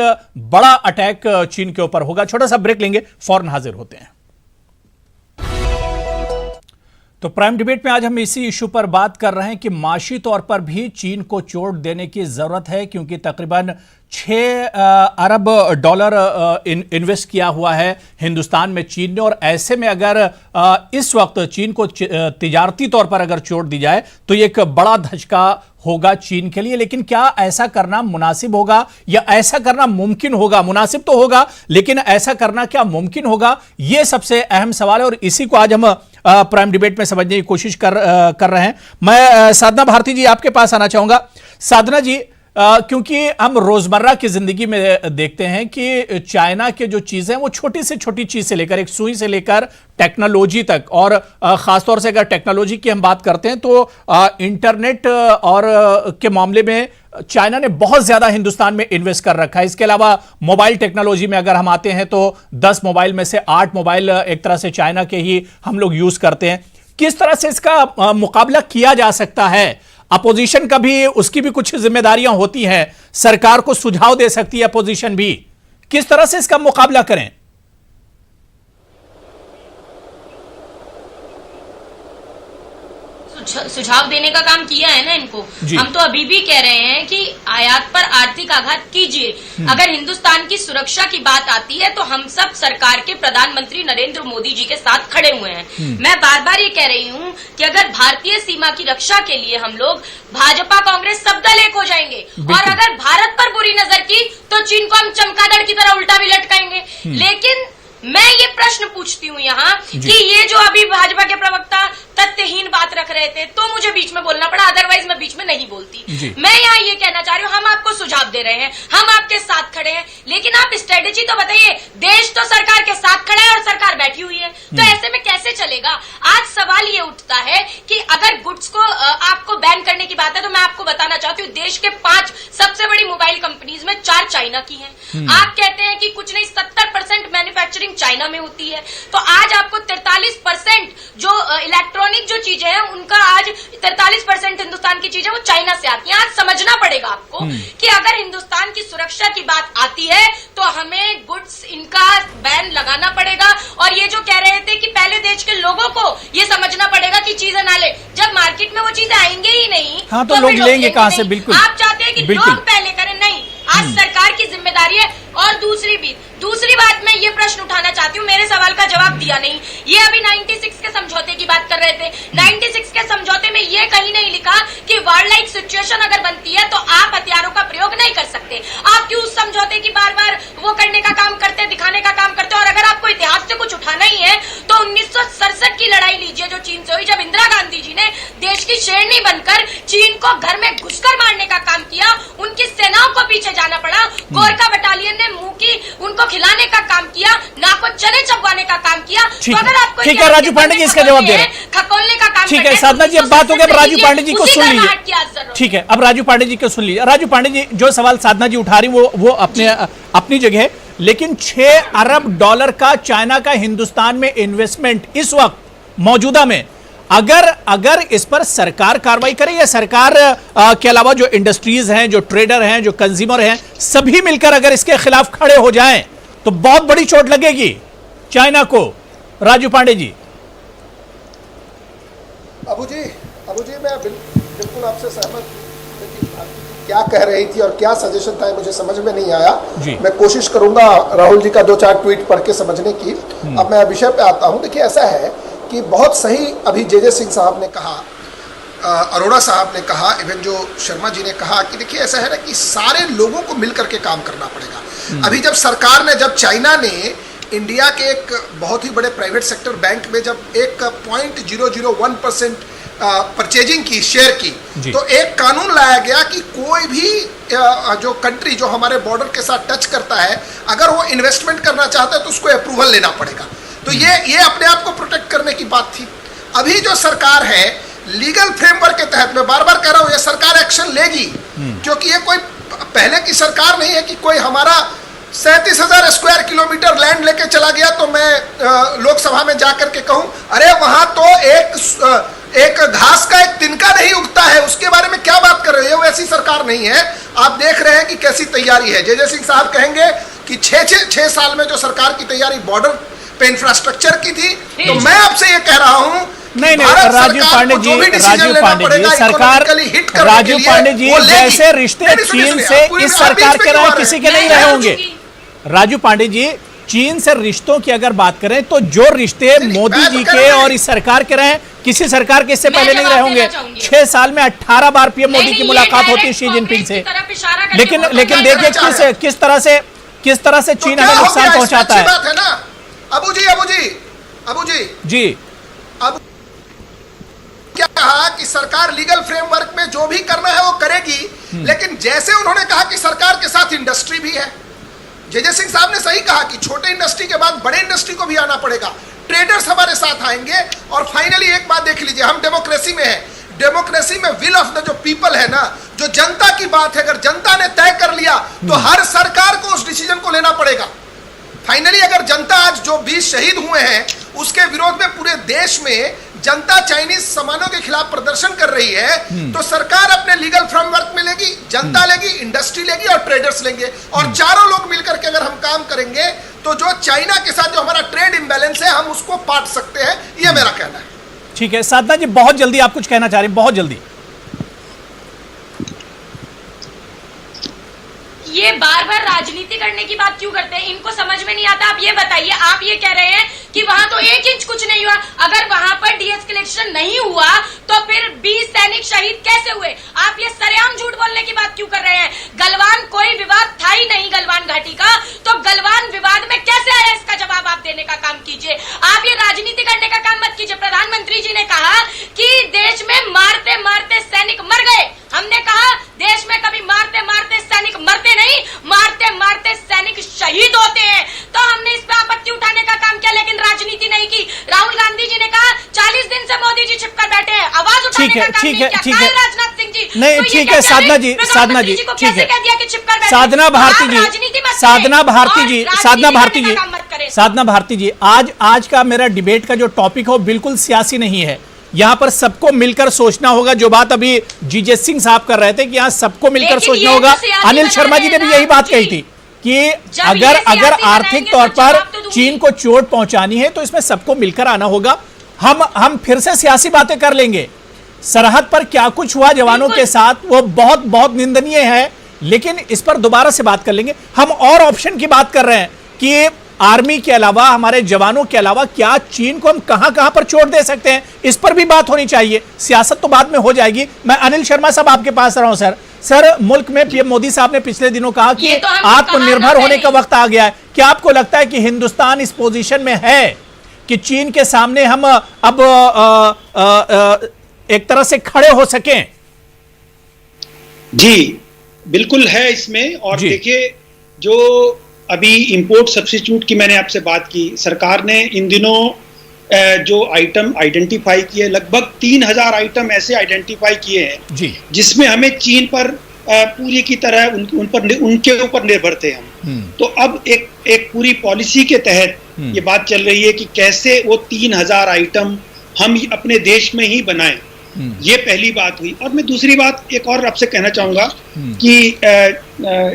बड़ा अटैक चीन के ऊपर होगा। छोटा सा ब्रेक लेंगे, फौरन हाजिर होते हैं। तो प्राइम डिबेट में आज हम इसी इशू पर बात कर रहे हैं कि माशी तौर पर भी चीन को चोट देने की जरूरत है, क्योंकि तकरीबन 6 अरब डॉलर इन्वेस्ट किया हुआ है हिंदुस्तान में चीन ने। और ऐसे में अगर इस वक्त चीन को तिजारती तौर पर अगर चोट दी जाए तो ये एक बड़ा धचका होगा चीन के लिए। लेकिन क्या ऐसा करना मुनासिब होगा या ऐसा करना मुमकिन होगा? मुनासिब तो होगा, लेकिन ऐसा करना क्या मुमकिन होगा, यह सबसे अहम सवाल है। और इसी को आज हम प्राइम डिबेट में समझने की कोशिश कर रहे हैं। मैं साधना भारती जी आपके पास आना चाहूंगा। साधना जी, क्योंकि हम रोजमर्रा की जिंदगी में देखते हैं कि चाइना के जो चीजें हैं वो छोटी से छोटी चीज से लेकर, एक सुई से लेकर टेक्नोलॉजी तक, और खासतौर से अगर टेक्नोलॉजी की हम बात करते हैं तो इंटरनेट और के मामले में चाइना ने बहुत ज्यादा हिंदुस्तान में इन्वेस्ट कर रखा है। इसके अलावा मोबाइल टेक्नोलॉजी में अगर हम आते हैं तो 10 मोबाइल में से 8 मोबाइल एक तरह से चाइना के ही हम लोग यूज करते हैं। किस तरह से इसका मुकाबला किया जा सकता है? अपोजिशन का भी, उसकी भी कुछ जिम्मेदारियां होती हैं, सरकार को सुझाव दे सकती है अपोजिशन भी। किस तरह से इसका मुकाबला करें? सुझाव देने का काम किया है ना इनको। हम तो अभी भी कह रहे हैं कि आयात पर आर्थिक आघात कीजिए। अगर हिंदुस्तान की सुरक्षा की बात आती है तो हम सब सरकार के प्रधानमंत्री नरेंद्र मोदी जी के साथ खड़े हुए हैं। मैं बार बार ये कह रही हूँ कि अगर भारतीय सीमा की रक्षा के लिए हम लोग भाजपा कांग्रेस सब दल एक हो जाएंगे, और अगर भारत पर बुरी नजर की तो चीन को हम चमगादड़ की तरह उल्टा भी लटकाएंगे। लेकिन मैं ये प्रश्न पूछती हूँ यहाँ कि ये जो अभी भाजपा के प्रवक्ता तथ्यहीन बात रख रहे थे तो मुझे बीच में बोलना पड़ा, अदरवाइज मैं बीच में नहीं बोलती। मैं यहाँ ये कहना चाह रही हूँ, हम आपको सुझाव दे रहे हैं, हम आपके साथ खड़े हैं, लेकिन आप स्ट्रेटेजी तो बताइए। देश तो सरकार के साथ खड़ा है और सरकार बैठी हुई है, तो ऐसे में कैसे चलेगा? आज सवाल ये उठता है कि अगर गुड्स को आपको बैन करने की बात है तो मैं आपको बताना चाहती हूँ, देश के 5 सबसे बड़ी मोबाइल कंपनीज में 4 चाइना की हैं। आप कहते हैं कि कुछ नहीं, 70% मैन्युफैक्चरिंग चाइना में होती है। तो आज आपको 43% जो इलेक्ट्रॉनिक जो चीजें हैं उनका आज 43% हिंदुस्तान की चीजें वो चाइना से आती हैं। आज समझना पड़ेगा आपको कि अगर हिंदुस्तान की सुरक्षा की बात आती है तो हमें गुड्स इनका बैन लगाना पड़ेगा। और ये जो कह रहे थे कि पहले देश के लोगों को ये समझना पड़ेगा कि चीजें ना ले, जब मार्केट में वो चीजें आएंगे ही नहीं तो लोग लेंगे कहां से? बिल्कुल आप चाहते हैं कि लोग पहले करें, नहीं। आज सरकार की जिम्मेदारी और दूसरी बात मैं ये प्रश्न उठाना चाहती हूँ, मेरे सवाल का जवाब दिया नहीं। ये अभी 96 के समझौते की बात कर रहे थे। 96 के समझौते में ये कहीं नहीं लिखा कि वार लाइक सिचुएशन अगर बनती है तो आप हथियारों का प्रयोग नहीं कर सकते। आप क्यों उस समझौते की बार बार वो करने का काम करते, दिखाने का काम करते? और अगर आपको इतिहास से कुछ उठाना ही है तो 1967 की लड़ाई लीजिए जो चीन से हुई, जब इंदिरा गांधी जी ने देश की शेरनी बनकर चीन को घर में घुसकर मारने का काम किया, उनकी सेनाओं को पीछे जाना पड़ा, गोरखा बटालियन ने मुंह की उनको खिलाने का काम किया, नाक को चने चबवाने का काम किया। तो अगर आपको ठीक है, राजू पांडे जी इसका जवाब दे रहे हैं, खकोलने का काम ठीक है। साधना जी अब बात हो गई, राजू पांडे जी को सुन लीजिए। ठीक है, अब राजू पांडे जी को सुन लीजिए। राजू पांडे जी, जो सवाल साधना जी उठा रही वो अपनी जगह है, लेकिन 6 अरब डॉलर का चाइना का हिंदुस्तान में इन्वेस्टमेंट इस वक्त मौजूदा में, अगर इस पर सरकार कार्रवाई करे या सरकार के अलावा जो इंडस्ट्रीज हैं, जो ट्रेडर हैं, जो कंज्यूमर हैं, सभी मिलकर अगर इसके खिलाफ खड़े हो जाएं तो बहुत बड़ी चोट लगेगी चाइना को। राजू पांडे जी। अबू जी मैं बिल्कुल आपसे सहमत, क्या कह रही थी और क्या सजेशन था मुझे समझ में नहीं आया। मैं कोशिश करूंगा राहुल जी का 2-4 ट्वीट पढ़ के समझने की। अब मैं विषय पे आता हूं। देखिए, ऐसा है कि बहुत सही अभी जे सिंह साहब ने कहा, अरोड़ा साहब ने कहा, इवन जो शर्मा जी ने कहा कि देखिए ऐसा है ना कि सारे लोगों को मिलकर के काम करना पड़ेगा। अभी जब सरकार ने, जब चाइना ने इंडिया के एक बहुत ही बड़े प्राइवेट सेक्टर बैंक में जब 1.001% परचेजिंग की, शेयर की, तो एक कानून लाया गया कि कोई भी जो कंट्री जो हमारे बॉर्डर के साथ टच करता है, अगर वो इन्वेस्टमेंट करना चाहता है तो उसको अप्रूवल लेना पड़ेगा। तो ये अपने आप को प्रोटेक्ट करने की बात थी। अभी जो सरकार है, लीगल फ्रेमवर्क के तहत, मैं बार बार कह रहा हूं, ये सरकार एक्शन लेगी, क्योंकि ये कोई पहले की सरकार नहीं है कि कोई हमारा 37,000 स्क्वायर किलोमीटर लैंड लेके चला गया तो मैं लोकसभा में जाकर के कहूं, अरे वहां तो एक घास का एक तिनका नहीं उगता है, उसके बारे में क्या बात कर रहे हो? वैसी सरकार नहीं है। आप देख रहे हैं कि कैसी तैयारी है। जे सिंह साहब कहेंगे कि 6 साल में जो सरकार की तैयारी बॉर्डर पे इंफ्रास्ट्रक्चर की थी, तो मैं आपसे ये कह रहा हूं, नहीं, राजू पांडे जी, सरकार, राजू पांडे जी, जैसे रिश्ते चीन से इस सरकार के रहे किसी के नहीं रहे होंगे। राजू पांडे जी, चीन से रिश्तों की अगर बात करें तो जो रिश्ते मोदी जी के और इस सरकार के रहे, किसी सरकार के इससे पहले नहीं रहे होंगे। 6 साल में 18 बार पीएम मोदी की मुलाकात होती है शी जिनपिंग से, लेकिन देखिए किस तरह से चीन हमें नुकसान पहुंचाता है। अबू जी जी, अब क्या कहा कि सरकार लीगल फ्रेमवर्क में जो भी करना है वो करेगी, लेकिन जैसे उन्होंने कहा कि सरकार के साथ इंडस्ट्री भी है, जे सिंह साहब ने सही कहा कि छोटे इंडस्ट्री के बाद बड़े इंडस्ट्री को भी आना पड़ेगा, ट्रेडर्स हमारे साथ आएंगे। और फाइनली एक बात देख लीजिए, हम डेमोक्रेसी में है, डेमोक्रेसी में विल ऑफ द जो पीपल है ना, जो जनता की बात है, अगर जनता ने तय कर लिया तो हर सरकार को उस डिसीजन को लेना पड़ेगा। फाइनली अगर जनता आज जो 20 शहीद हुए हैं उसके विरोध में पूरे देश में जनता चाइनीज सामानों के खिलाफ प्रदर्शन कर रही है, तो सरकार अपने लीगल फ्रेमवर्क में लेगी, जनता लेगी, इंडस्ट्री लेगी और ट्रेडर्स लेंगे, और चारों लोग मिलकर के अगर हम काम करेंगे तो जो चाइना के साथ जो हमारा ट्रेड इंबैलेंस है हम उसको पाट सकते हैं। यह मेरा कहना है। ठीक है साधना जी, बहुत जल्दी आप कुछ कहना चाह रहे हैं, बहुत जल्दी। ये बार बार राजनीति करने की बात क्यों करते हैं? इनको समझ में नहीं आता। आप ये बताइए, आप ये कह रहे हैं कि वहां तो 1 इंच कुछ नहीं हुआ, अगर वहां पर डीएस्केलेशन नहीं हुआ तो फिर 20 सैनिक शहीद कैसे हुए? आप ये सरेआम झूठ बोलने की बात क्यों कर रहे हैं? गलवान कोई विवाद था ही नहीं गलवान घाटी का, तो गलवान विवाद में कैसे आया, इसका जवाब आप देने का काम कीजिए। आप ये राजनीति करने का काम मत कीजिए। प्रधानमंत्री जी ने कहा कि देश में मारते मारते सैनिक मर गए, हमने कहा देश में कभी मारते मारते सैनिक मरते नहीं, मारते मारते सैनिक शहीद होते हैं। तो हमने इस पे आपत्ति उठाने का काम किया, लेकिन राजनीति नहीं की। राहुल गांधी जी ने कहा 40 दिन से मोदी जी छिपकर बैठे हैं, आवाज उठाने का काम नहीं किया। राजनाथ सिंह जी नहीं, ठीक है साधना जी, साधना जी, ठीक है, साधना भारती जी, साधना भारती जी, साधना भारती जी, साधना भारती जी, आज का मेरा डिबेट का जो टॉपिक हो बिल्कुल सियासी नहीं है। यहां पर सबको मिलकर सोचना होगा। जो बात अभी जे सिंह साहब कर रहे थे कि यहां सबको मिलकर सोचना होगा। अनिल शर्मा जी ने भी यही बात कही थी कि अगर आर्थिक तौर पर चीन को चोट पहुंचानी है तो इसमें सबको मिलकर आना होगा। हम फिर से सियासी बातें कर लेंगे। सरहद पर क्या कुछ हुआ जवानों के साथ वो बहुत बहुत निंदनीय है। लेकिन इस पर दोबारा से बात कर लेंगे। हम और ऑप्शन की बात कर रहे हैं कि आर्मी के अलावा, हमारे जवानों के अलावा क्या चीन को हम कहां कहां पर चोट दे सकते हैं, इस पर भी बात होनी चाहिए। सियासत तो बाद में हो जाएगी। मैं अनिल शर्मा साहब आपके पास रहा हूं। सर, मुल्क में पीएम मोदी साहब ने पिछले दिनों कहा कि आत्मनिर्भर होने का वक्त आ गया है। क्या आपको लगता है कि हिंदुस्तान इस पोजीशन में है कि चीन के सामने हम अब एक तरह से खड़े हो सकें? जी बिल्कुल है इसमें। और देखिए, जो अभी इंपोर्ट सब्स्टिट्यूट की मैंने आपसे बात की, सरकार ने इन दिनों जो आइटम आइडेंटिफाई किए, लगभग 3000 आइटम ऐसे आइडेंटिफाई किए हैं जी, जिसमें हमें चीन पर पूरी की तरह उनके ऊपर निर्भर थे हम। तो अब एक पूरी पॉलिसी के तहत ये बात चल रही है कि कैसे वो 3000 आइटम हम अपने देश में ही बनाएं। ये पहली बात हुई। और मैं दूसरी बात एक और आपसे कहना चाहूंगा कि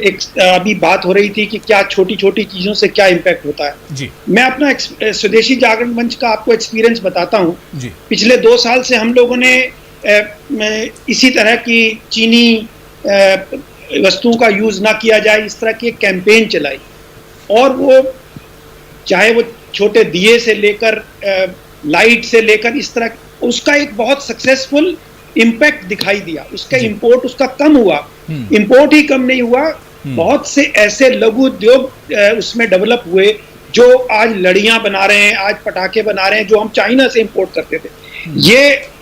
एक अभी बात हो रही थी कि क्या छोटी छोटी चीजों से क्या इम्पैक्ट होता है जी। मैं अपना स्वदेशी जागरण मंच का आपको एक्सपीरियंस बताता हूँ। पिछले 2 साल से हम लोगों ने इसी तरह की चीनी वस्तुओं का यूज ना किया जाए, इस तरह की एक कैंपेन चलाई। और वो चाहे वो छोटे दिए से लेकर लाइट से लेकर इस तरह, उसका एक बहुत सक्सेसफुल इम्पैक्ट दिखाई दिया। उसका इंपोर्ट उसका कम हुआ, इंपोर्ट ही कम नहीं हुआ, बहुत से ऐसे लघु उद्योग उसमें डेवलप हुए जो आज लड़ियां बना रहे हैं, आज पटाखे बना रहे हैं, जो हम चाइना से इंपोर्ट करते थे। ये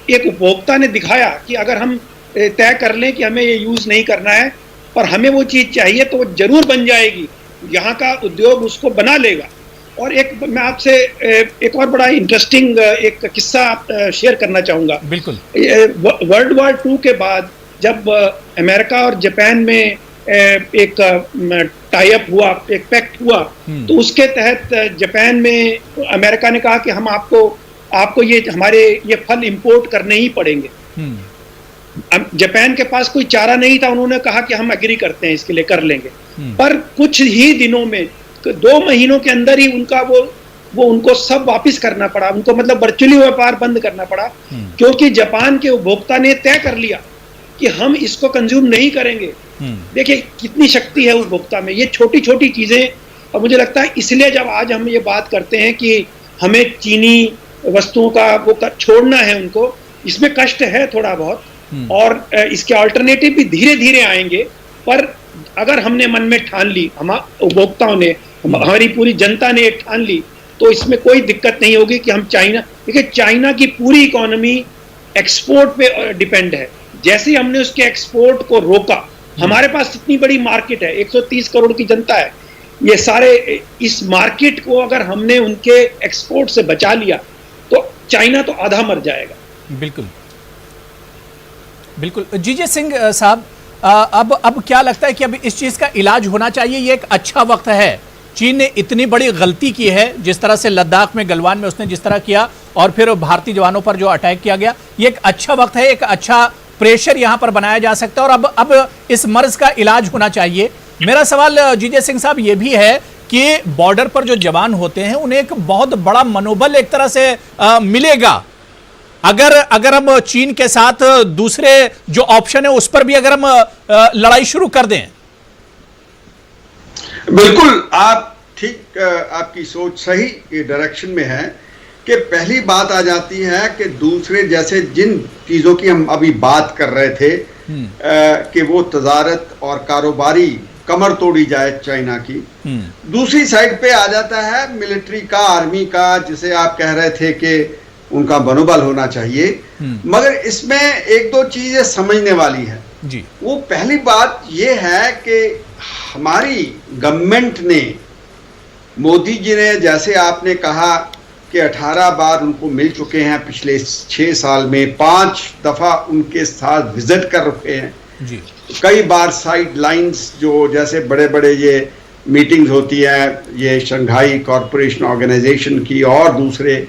एक उपभोक्ता ने दिखाया कि अगर हम तय कर लें कि हमें ये यूज नहीं करना है और हमें वो चीज चाहिए तो वो जरूर बन जाएगी, यहाँ का उद्योग उसको बना लेगा। और एक मैं आपसे एक और बड़ा इंटरेस्टिंग एक किस्सा शेयर करना चाहूंगा। बिल्कुल। वर्ल्ड वॉर 2 के बाद जब अमेरिका और जापान में एक टाई अप हुआ, एक पैक्ट हुआ, तो उसके तहत जापान में अमेरिका ने कहा कि हम आपको ये हमारे ये फल इंपोर्ट करने ही पड़ेंगे। जापान के पास कोई चारा नहीं था, उन्होंने कहा कि हम एग्री करते हैं, इसके लिए कर लेंगे। पर कुछ ही दिनों में, 2 महीनों के अंदर ही उनका वो उनको सब वापस करना पड़ा। उनको मतलब वर्चुअली व्यापार बंद करना पड़ा, क्योंकि जापान के उपभोक्ता ने तय कर लिया कि हम इसको कंज्यूम नहीं करेंगे। देखिए कितनी शक्ति है उपभोक्ता में, ये छोटी छोटी चीजें। और मुझे लगता है इसलिए जब आज हम ये बात करते हैं कि हमें चीनी वस्तुओं का वो छोड़ना है, उनको इसमें कष्ट है थोड़ा बहुत, और इसके अल्टरनेटिव भी धीरे धीरे आएंगे। पर अगर हमने मन में ठान ली, हम उपभोक्ताओं ने, हमारी पूरी जनता ने ठान ली, तो इसमें कोई दिक्कत नहीं होगी कि हम चाइना, देखिए चाइना की पूरी इकोनॉमी एक्सपोर्ट पे डिपेंड है। जैसे ही हमने उसके एक्सपोर्ट को रोका, हमारे पास इतनी बड़ी मार्केट है, 130 करोड़ की जनता है, ये सारे इस मार्केट को अगर हमने उनके एक्सपोर्ट से बचा लिया तो चाइना तो आधा मर जाएगा। बिल्कुल बिल्कुल। जीजे सिंह साहब, अब क्या लगता है कि अब इस चीज का इलाज होना चाहिए? ये एक अच्छा वक्त है। चीन ने इतनी बड़ी गलती की है, जिस तरह से लद्दाख में, गलवान में उसने जिस तरह किया, और फिर भारतीय जवानों पर जो अटैक किया गया, ये एक अच्छा वक्त है, एक अच्छा प्रेशर यहां पर बनाया जा सकता है, और अब इस मर्ज का इलाज होना चाहिए। मेरा सवाल जीजे सिंह साहब ये भी है कि बॉर्डर पर जो जवान होते हैं उन्हें एक बहुत बड़ा मनोबल एक तरह से मिलेगा अगर हम चीन के साथ दूसरे जो ऑप्शन है उस पर भी अगर हम लड़ाई शुरू कर दें। बिल्कुल, आप ठीक, आपकी सोच सही डायरेक्शन में है कि पहली बात आ जाती है कि दूसरे, जैसे जिन चीजों की हम अभी बात कर रहे थे कि वो तजारत और कारोबारी कमर तोड़ी जाए चाइना की, दूसरी साइड पे आ जाता है मिलिट्री का, आर्मी का, जिसे आप कह रहे थे कि उनका मनोबल होना चाहिए। मगर इसमें 1-2 चीजें समझने वाली है जी। वो पहली बात ये है कि हमारी गवर्नमेंट ने, मोदी जी ने, जैसे आपने कहा कि 18 बार उनको मिल चुके हैं पिछले 6 साल में, 5 दफा उनके साथ विजिट कर रखे हैं जी। कई बार साइड लाइन्स, जो जैसे बड़े बड़े ये मीटिंग्स होती है, ये शंघाई कॉरपोरेशन ऑर्गेनाइजेशन की और दूसरे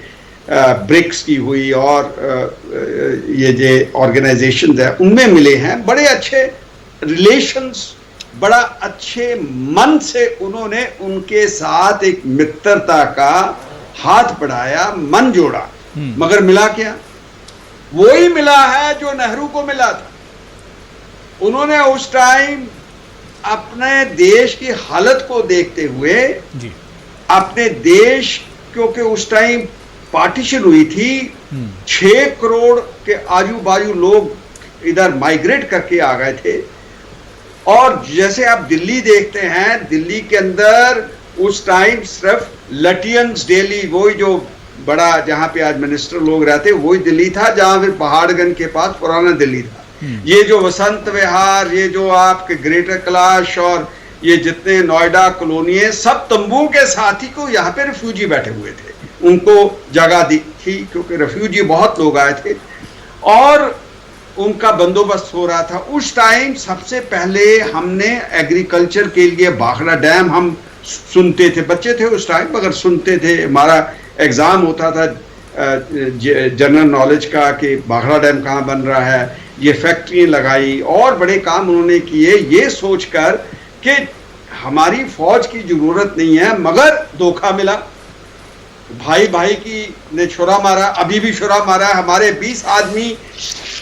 ब्रिक्स की हुई और ये जो ऑर्गेनाइजेशंस है उनमें मिले हैं। बड़े अच्छे रिलेशंस, बड़ा अच्छे मन से उन्होंने उनके साथ एक मित्रता का हाथ बढ़ाया, मन जोड़ा। मगर मिला क्या? वही मिला है जो नेहरू को मिला था। उन्होंने उस टाइम अपने देश की हालत को देखते हुए जी अपने देश, क्योंकि उस टाइम पार्टीशन हुई थी, 6 करोड़ के आजू बाजू लोग इधर माइग्रेट करके आ गए थे। और जैसे आप दिल्ली देखते हैं, दिल्ली के अंदर उस टाइम सिर्फ लटियंस डेली, वही जो बड़ा जहां पे आज मिनिस्टर लोग रहते, वही दिल्ली था, जहां फिर पहाड़गंज के पास पुराना दिल्ली था। ये जो वसंत विहार, ये जो आपके ग्रेटर कैलाश और ये जितने नोएडा कॉलोनी है, सब तंबू के साथी को यहाँ पे रिफ्यूजी बैठे हुए थे, उनको जगह दी थी क्योंकि रिफ्यूजी बहुत लोग आए थे और उनका बंदोबस्त हो रहा था। उस टाइम सबसे पहले हमने एग्रीकल्चर के लिए भाखड़ा डैम, हम सुनते थे, बच्चे थे उस टाइम मगर सुनते थे, हमारा एग्जाम होता था जनरल नॉलेज का कि भाखड़ा डैम कहाँ बन रहा है, ये फैक्ट्री लगाई और बड़े काम उन्होंने किए, ये सोचकर कि हमारी फौज की जरूरत नहीं है। मगर धोखा मिला, भाई भाई की ने छुरा मारा, अभी भी छुरा मारा। हमारे 20 आदमी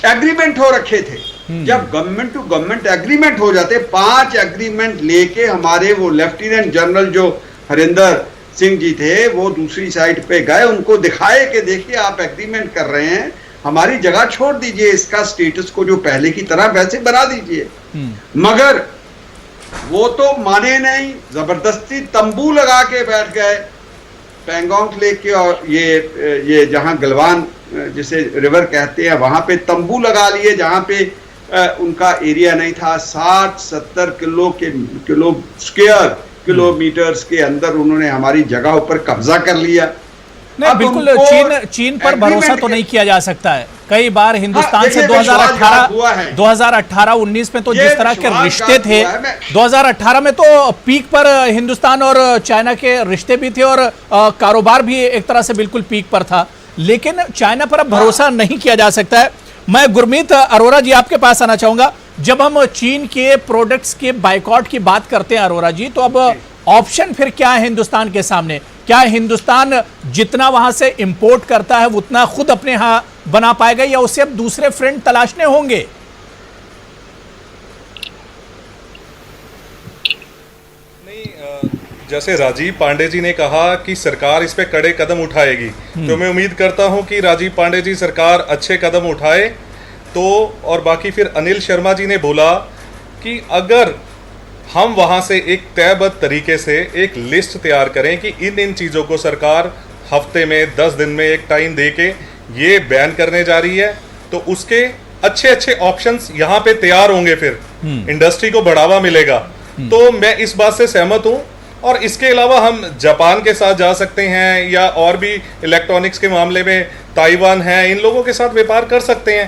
एग्रीमेंट हो रखे थे, जब गवर्नमेंट टू गवर्नमेंट एग्रीमेंट हो जाते, 5 एग्रीमेंट लेके हमारे वो लेफ्टिनेंट जनरल जो हरिंदर सिंह जी थे, वो दूसरी साइड पे गए, उनको दिखाए कि देखिए आप एग्रीमेंट कर रहे हैं, हमारी जगह छोड़ दीजिए, इसका स्टेटस को जो पहले की तरह वैसे बना दीजिए। मगर वो तो माने नहीं, जबरदस्ती तंबू लगा के बैठ गए पैंगोंग लेक के, और ये जहां गलवान जिसे रिवर कहते हैं वहां पे तंबू लगा लिए, जहां पे उनका एरिया नहीं था। 60-70 किलोमीटर्स के अंदर उन्होंने हमारी जगह ऊपर कब्जा कर लिया। नहीं, बिल्कुल चीन पर भरोसा तो नहीं किया जा सकता है। कई बार हिंदुस्तान से 2018-19 में तो जिस तरह के रिश्ते थे, 2018 में तो पीक पर हिंदुस्तान और चाइना के रिश्ते भी थे और कारोबार भी एक तरह से बिल्कुल पीक पर था, लेकिन चाइना पर अब भरोसा नहीं किया जा सकता है। मैं गुरमीत अरोरा जी आपके पास आना चाहूंगा। जब हम चीन के प्रोडक्ट्स के बाइकआउट की बात करते हैं अरोरा जी, तो अब ऑप्शन फिर क्या है हिंदुस्तान के सामने? क्या हिंदुस्तान जितना वहां से इंपोर्ट करता है उतना खुद अपने यहां बना पाएगा या उसे अब दूसरे फ्रेंड तलाशने होंगे? जैसे राजीव पांडे जी ने कहा कि सरकार इस पे कड़े कदम उठाएगी, तो मैं उम्मीद करता हूं कि राजीव पांडे जी सरकार अच्छे कदम उठाए। तो और बाकी फिर अनिल शर्मा जी ने बोला कि अगर हम वहां से एक तयबद्ध तरीके से एक लिस्ट तैयार करें कि इन चीज़ों को सरकार हफ्ते में 10 दिन में एक टाइम दे के ये बैन करने जा रही है, तो उसके अच्छे ऑप्शंस यहाँ पे तैयार होंगे, फिर इंडस्ट्री को बढ़ावा मिलेगा। तो मैं इस बात से सहमत हूँ। और इसके अलावा हम जापान के साथ जा सकते हैं या और भी इलेक्ट्रॉनिक्स के मामले में ताइवान है, इन लोगों के साथ व्यापार कर सकते हैं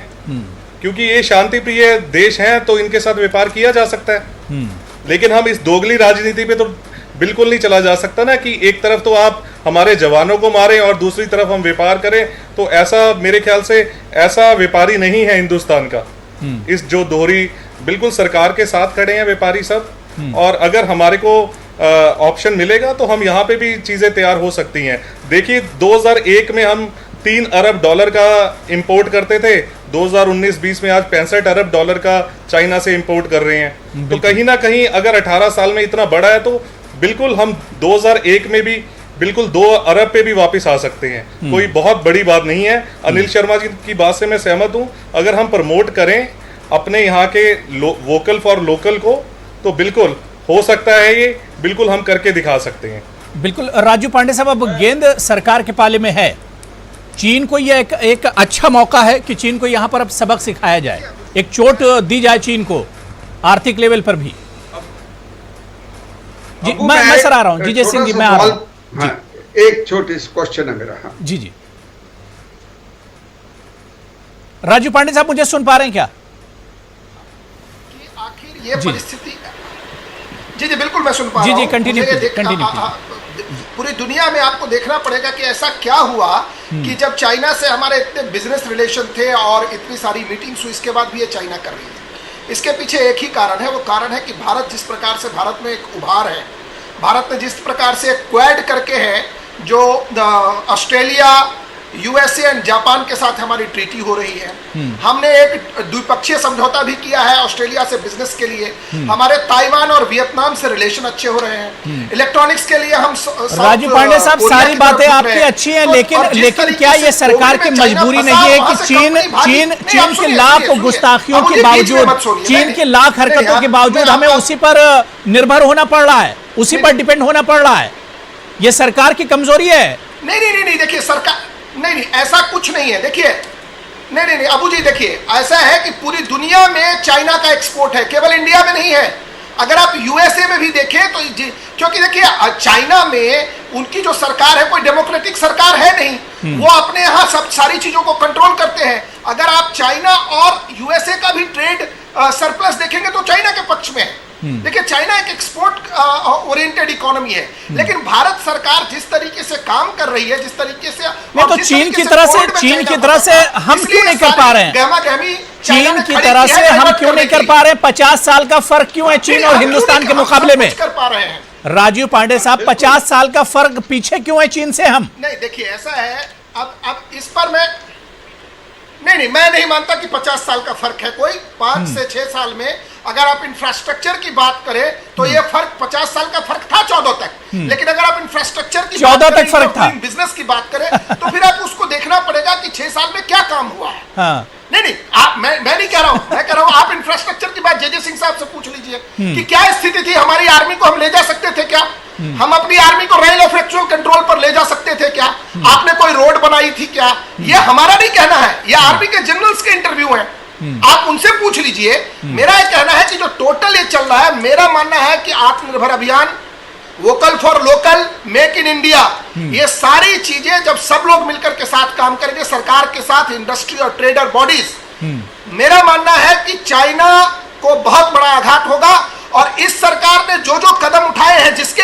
क्योंकि ये शांति प्रिय देश हैं, तो इनके साथ व्यापार किया जा सकता है। लेकिन हम इस दोगली राजनीति पे तो बिल्कुल नहीं चला जा सकता ना कि एक तरफ तो आप हमारे जवानों को मारें और दूसरी तरफ हम व्यापार करें। तो ऐसा मेरे ख्याल से ऐसा व्यापारी नहीं है हिंदुस्तान का। इस जो दोहरी, बिल्कुल सरकार के साथ खड़े हैं व्यापारी सब, और अगर हमारे को ऑप्शन मिलेगा तो हम यहाँ पे भी चीजें तैयार हो सकती हैं। देखिए 2001 में हम $3 अरब का इंपोर्ट करते थे, 2019-20 में आज $65 अरब का चाइना से इंपोर्ट कर रहे हैं। तो कहीं ना कहीं अगर 18 साल में इतना बढ़ा है तो बिल्कुल हम 2001 में भी बिल्कुल 2 अरब पे भी वापस आ सकते हैं। कोई बहुत बड़ी बात नहीं है। अनिल शर्मा जी की बात से मैं सहमत हूँ। अगर हम प्रमोट करें अपने यहाँ के वोकल फॉर लोकल को तो बिल्कुल हो सकता है, ये बिल्कुल हम करके दिखा सकते हैं। बिल्कुल राजू पांडे साहब, अब गेंद सरकार के पाले में है। चीन को यह एक अच्छा मौका है कि चीन को यहाँ पर अब सबक सिखाया जाए, एक चोट दी जाए चीन को आर्थिक लेवल पर भी। जी मैं सर आ रहा हूँ। जी सिंह जी मैं आ रहा हूँ। एक छोटी क्वेश्चन है मेरा। हाँ। जी राजू पांडे साहब मुझे सुन पा रहे हैं क्या? आखिर ये परिस्थिति, जी बिल्कुल मैं सुन पा रहा हूं। कंटिन्यू। पूरी दुनिया में आपको देखना पड़ेगा कि ऐसा क्या हुआ कि जब चाइना से हमारे इतने बिजनेस रिलेशन थे और इतनी सारी मीटिंग्स हुई, इसके बाद भी ये चाइना कर रही है। इसके पीछे एक ही कारण है, वो कारण है कि भारत जिस प्रकार से, भारत में एक उभार है, भारत ने जिस प्रकार से क्वाड करके है, जो ऑस्ट्रेलिया, यूएसए एंड जापान के साथ हमारी ट्रीटी हो रही है। हमने एक द्विपक्षीय समझौता भी किया है ऑस्ट्रेलिया से बिजनेस के लिए। हमारे ताइवान और वियतनाम से रिलेशन अच्छे हो रहे हैं। इलेक्ट्रॉनिक्स के लिए हम राजू पांडे साहब, सारी बातें आपकी अच्छी हैं, लेकिन क्या ये सरकार की मजबूरी नहीं है कि चीन के लाख गुस्ताखियों के बावजूद, चीन के लाख हरकतों के बावजूद हमें उसी पर निर्भर होना पड़ रहा है, उसी पर डिपेंड होना पड़ रहा है? ये सरकार की कमजोरी है? नहीं, देखिए सरकार, नहीं, ऐसा कुछ नहीं है। देखिए, नहीं, अबू जी देखिए, ऐसा है कि पूरी दुनिया में चाइना का एक्सपोर्ट है, केवल इंडिया में नहीं है। अगर आप यूएसए में भी देखें तो, क्योंकि देखिए चाइना में उनकी जो सरकार है कोई डेमोक्रेटिक सरकार है नहीं, वो अपने यहाँ सब सारी चीजों को कंट्रोल करते हैं। अगर आप चाइना और यूएसए का भी ट्रेड सरप्लस देखेंगे तो चाइना के पक्ष में है। देखिए चाइना एक एक्सपोर्ट ओरिएंटेड इकोनॉमी है, लेकिन भारत सरकार जिस तरीके से काम कर रही है, जिस तरीके से तो चीन की तरह से हम क्यों नहीं कर पा रहे हैं? चीन की तरह से हम क्यों नहीं कर पा रहे हैं? 50 साल का फर्क क्यों है चीन और हिंदुस्तान के मुकाबले में? कर पा रहे हैं राजीव पांडे साहब, 50 साल का फर्क पीछे क्यों है चीन से हम? नहीं देखिए ऐसा है, अब इस पर मैं मैं नहीं मानता कि 50 साल का फर्क है कोई। 5 से 6 साल में अगर आप इंफ्रास्ट्रक्चर की बात करें तो ये फर्क 50 साल का फर्क था 14 तक, लेकिन अगर आप इंफ्रास्ट्रक्चर की 14 तक फर्क था, बिजनेस की बात करें तो फिर आप उसको देखना पड़ेगा कि 6 साल में क्या काम हुआ है। हाँ। नहीं आप मैं नहीं कह रहा हूं, मैं कह रहा हूं आप इंफ्रास्ट्रक्चर की बात जे सिंह साहब से पूछ लीजिए कि क्या स्थिति थी, हमारी आर्मी को हम ले जा सकते थे क्या? हम अपनी आर्मी को रेल ऑफ एक्चुअल कंट्रोल पर ले जा सकते थे क्या? आपने कोई रोड बनाई थी क्या? ये हमारा नहीं कहना है, ये आर्मी के जनरल्स के इंटरव्यू हैं, आप उनसे पूछ लीजिए। मेरा ये कहना है कि जो टोटल ये चल रहा है, मेरा मानना है कि आत्मनिर्भर अभियान, vocal for local, make in India, ये सारी चीजें जब सब लोग मिलकर के साथ काम करेंगे, सरकार के साथ इंडस्ट्री और ट्रेडर बॉडीज, मेरा मानना है कि चाइना को बहुत बड़ा आघात होगा। और इस सरकार ने जो जो कदम उठाए हैं, जिसके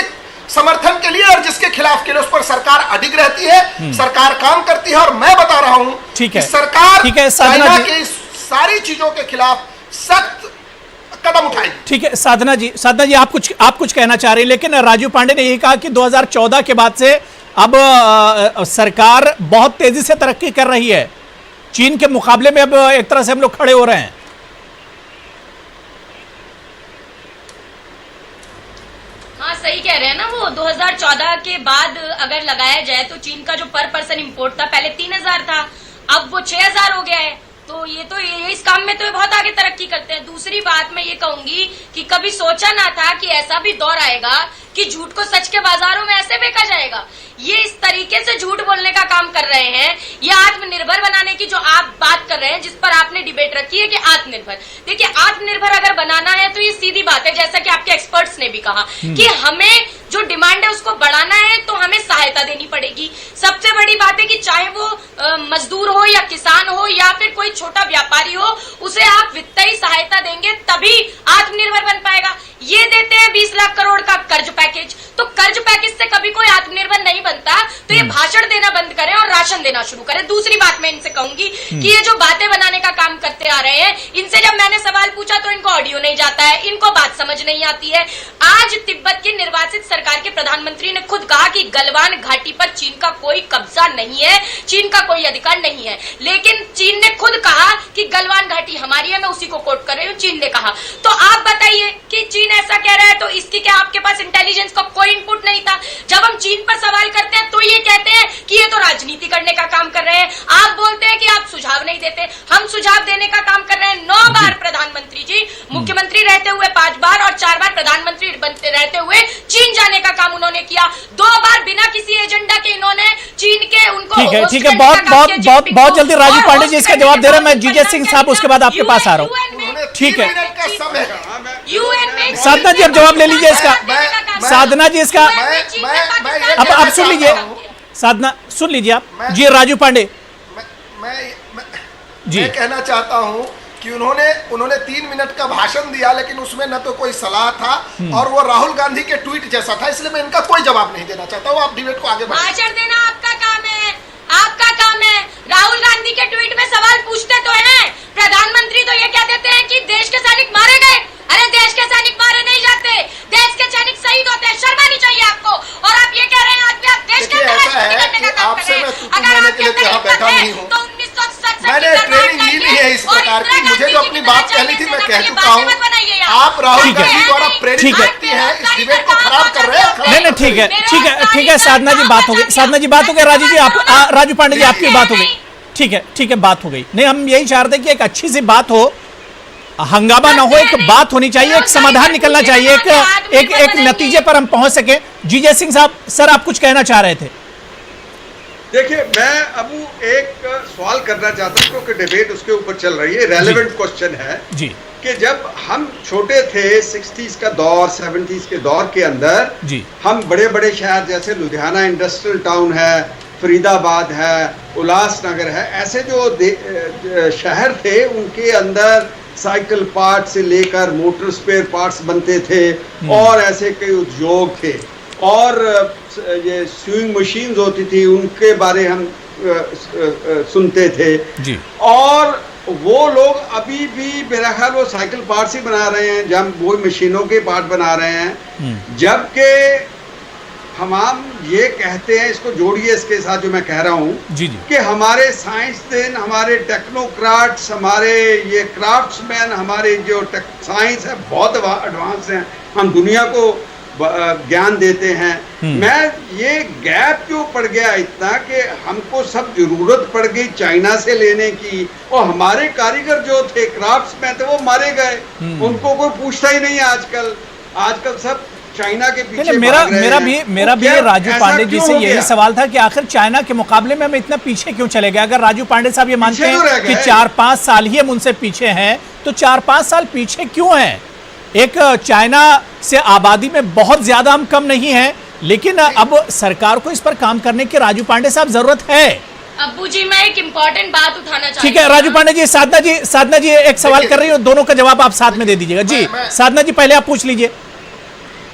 समर्थन के लिए और जिसके खिलाफ के लिए, उस पर सरकार अडिग रहती है, सरकार काम करती है। और मैं बता रहा हूं कि सरकार चाइना की सारी चीजों के खिलाफ सख्त कदम उठाएगी। ठीक है साधना जी, आप कुछ कहना चाह रहे हैं, लेकिन राजीव पांडे ने यही कहा कि 2014 के बाद से अब सरकार बहुत तेजी से तरक्की कर रही है, चीन के मुकाबले में अब एक तरह से हम लोग खड़े हो रहे हैं। हाँ सही कह रहे हैं ना, वो 2014 के बाद अगर लगाया जाए तो चीन का जो पर पर्सन इंपोर्ट था पहले 3000 था, अब वो 6000 हो गया है। तो ये इस काम में तो बहुत आगे तरक्की करते हैं। दूसरी बात मैं ये कहूंगी कि कभी सोचा ना था कि ऐसा भी दौर आएगा कि झूठ को सच के बाजारों में ऐसे बेचा जाएगा। ये इस तरीके से झूठ बोलने का काम कर रहे हैं। ये आत्मनिर्भर बनाने की जो आप बात कर रहे हैं, जिस पर आपने डिबेट रखी है कि आत्मनिर्भर, देखिए आत्मनिर्भर अगर बनाना है तो ये सीधी बात है, जैसा कि आपके एक्सपर्ट्स ने भी कहा कि हमें जो डिमांड है उसको बढ़ाना है तो हमें सहायता देनी पड़ेगी। सबसे बड़ी बात है कि चाहे वो मजदूर हो या किसान हो या फिर कोई छोटा व्यापारी हो, उसे आप वित्तीय सहायता देंगे तभी आत्मनिर्भर बन पाएगा। ये देते हैं 20 लाख करोड़ का कर्ज पैकेज, तो कर्ज पैकेज से कभी कोई आत्मनिर्भर नहीं बनता। तो ये भाषण देना बंद करें और राशन देना शुरू करें। दूसरी बात मैं इनसे कहूंगी कि ये जो बातें बनाने का काम करते आ रहे हैं, इनसे जब मैंने सवाल पूछा तो इनको ऑडियो नहीं जाता है, इनको बात समझ नहीं आती है। आज तिब्बत की निर्वासित सरकार के प्रधानमंत्री ने खुद कहा कि गलवान घाटी पर चीन का कोई कब्जा नहीं है, चीन का कोई अधिकार नहीं है, लेकिन चीन ने खुद कहा कि गलवान घाटी हमारी है। मैं उसी को कोट कर रही हूँ, चीन ने कहा। तो आप बताइए कि चीन ऐसा कह रहा है तो इसकी क्या आपके पास इंटेलिजेंस का कोई इनपुट नहीं था? जब हम चीन पर सवाल करते हैं तो ये कहते हैं कि ये तो राजनीति करने का काम कर रहे हैं। आप बोलते हैं कि आप सुझाव नहीं देते, हम सुझाव देने का काम कर रहे हैं। 9 बार प्रधानमंत्री जी मुख्यमंत्री रहते हुए 5 बार और 4 बार प्रधानमंत्री बनते रहते हुए चीन जाने का काम उन्होंने किया। 2 बार बिना किसी एजेंडा के इन्होंने चीन के उनको ठीक है बहुत जल्दी राजीव पांडे जी इसका जवाब दे रहे हैं। मैं जीजे सिंह साहब उसके बाद आपके पास आ रहा हूँ। ठीक है साधना जी अब जवाब ले लीजिए इसका। साधना जी इसका अब सुन लीजिए, साधना सुन लीजिए आप जी। राजीव पांडे मैं कहना चाहता हूं कि उन्होंने 3 मिनट का भाषण दिया, लेकिन उसमें न तो कोई सलाह था और वो राहुल गांधी के ट्वीट जैसा था, इसलिए मैं इनका कोई जवाब नहीं देना चाहता हूं। आप डिबेट को आगे बढ़ाइए। भाषण देना आपका काम है, आपका काम है। राहुल गांधी के ट्वीट में सवाल पूछते तो हैं, प्रधानमंत्री तो ये कह देते हैं कि देश के सैनिक मारे गए। अरे देश के सैनिक मारे नहीं जाते, देश के सैनिक शहीद होते हैं। शर्म आनी चाहिए आपको। और आप ये कह रहे हैं आज भी आप देश के अंदर राजनीति करने का काम कर रहे हैं। अगर आपके अंदर राहुल गांधी द्वारा प्रेरित व्यक्ति है, इस डिबेट को खराब कर रहे हैं। नहीं, ठीक है साधना जी, बात हो गई, साधना जी बात हो गई, राजू जी आप, राजू पांडे जी आपकी बात हो गई, ठीक है बात हो गई। नहीं, हम यही चाहते कि एक अच्छी सी बात हो, हंगामा ना हो, एक बात होनी चाहिए, एक समाधान निकलना चाहिए, एक नतीजे पर हम पहुंच सके। जी जय सिंह साहब, सर आप कुछ कहना चाह रहे थे? देखिए, मैं अबू एक सवाल करना चाहता हूँ क्योंकि डिबेट उसके ऊपर चल रही है, रेलेवेंट क्वेश्चन है जी, कि जब हम छोटे थे 60s का दौर, 70s के दौर के अंदर जी, हम बड़े बड़े शहर जैसे लुधियाना इंडस्ट्रियल टाउन है, फरीदाबाद है, उल्लासनगर है, ऐसे जो शहर थे उनके अंदर साइकिल पार्ट से लेकर मोटर स्पेयर पार्ट्स बनते थे और ऐसे कई उद्योग थे, और ये स्विंग मशीन्स होती थी, उनके बारे हम सुनते थे जी। और वो लोग अभी भी मेरा ख्याल वो साइकिल पार्ट्स ही बना रहे हैं, जब वो मशीनों के पार्ट बना रहे हैं, जबकि हम ये कहते हैं, इसको जोड़िए इसके साथ जो मैं कह रहा हूँ कि हमारे साइंसदान, हमारे टेक्नोक्राट्स, हमारे ये क्राफ्ट्समैन, हमारे जो साइंस है बहुत एडवांस हैं, हम दुनिया को ज्ञान देते हैं। मैं ये गैप क्यों पड़ गया इतना कि हमको सब जरूरत पड़ गई चाइना से लेने की, और हमारे कारीगर जो थे, क्राफ्ट्समैन थे, वो मारे गए, उनको कोई पूछता ही नहीं है आजकल सब चाइना के पीछे मेरा भी राजू पांडे जी से यही सवाल था कि आखिर चाइना के मुकाबले में हम इतना पीछे क्यों चले गए? अगर राजू पांडे साहब ये मानते हैं कि 4-5 साल ही हम उनसे पीछे हैं, तो 4-5 साल पीछे क्यों हैं? एक चाइना से आबादी में बहुत ज्यादा हम कम नहीं है, लेकिन अब सरकार को इस पर काम करने की राजू पांडे साहब जरूरत है। अब्बू जी, मैं एक इम्पोर्टेंट बात उठाना चाहती हूँ। ठीक है राजू पांडे जी, साधना जी एक सवाल कर रही हो, दोनों का जवाब आप साथ में दे दीजिएगा। जी साधना जी पहले आप पूछ लीजिए।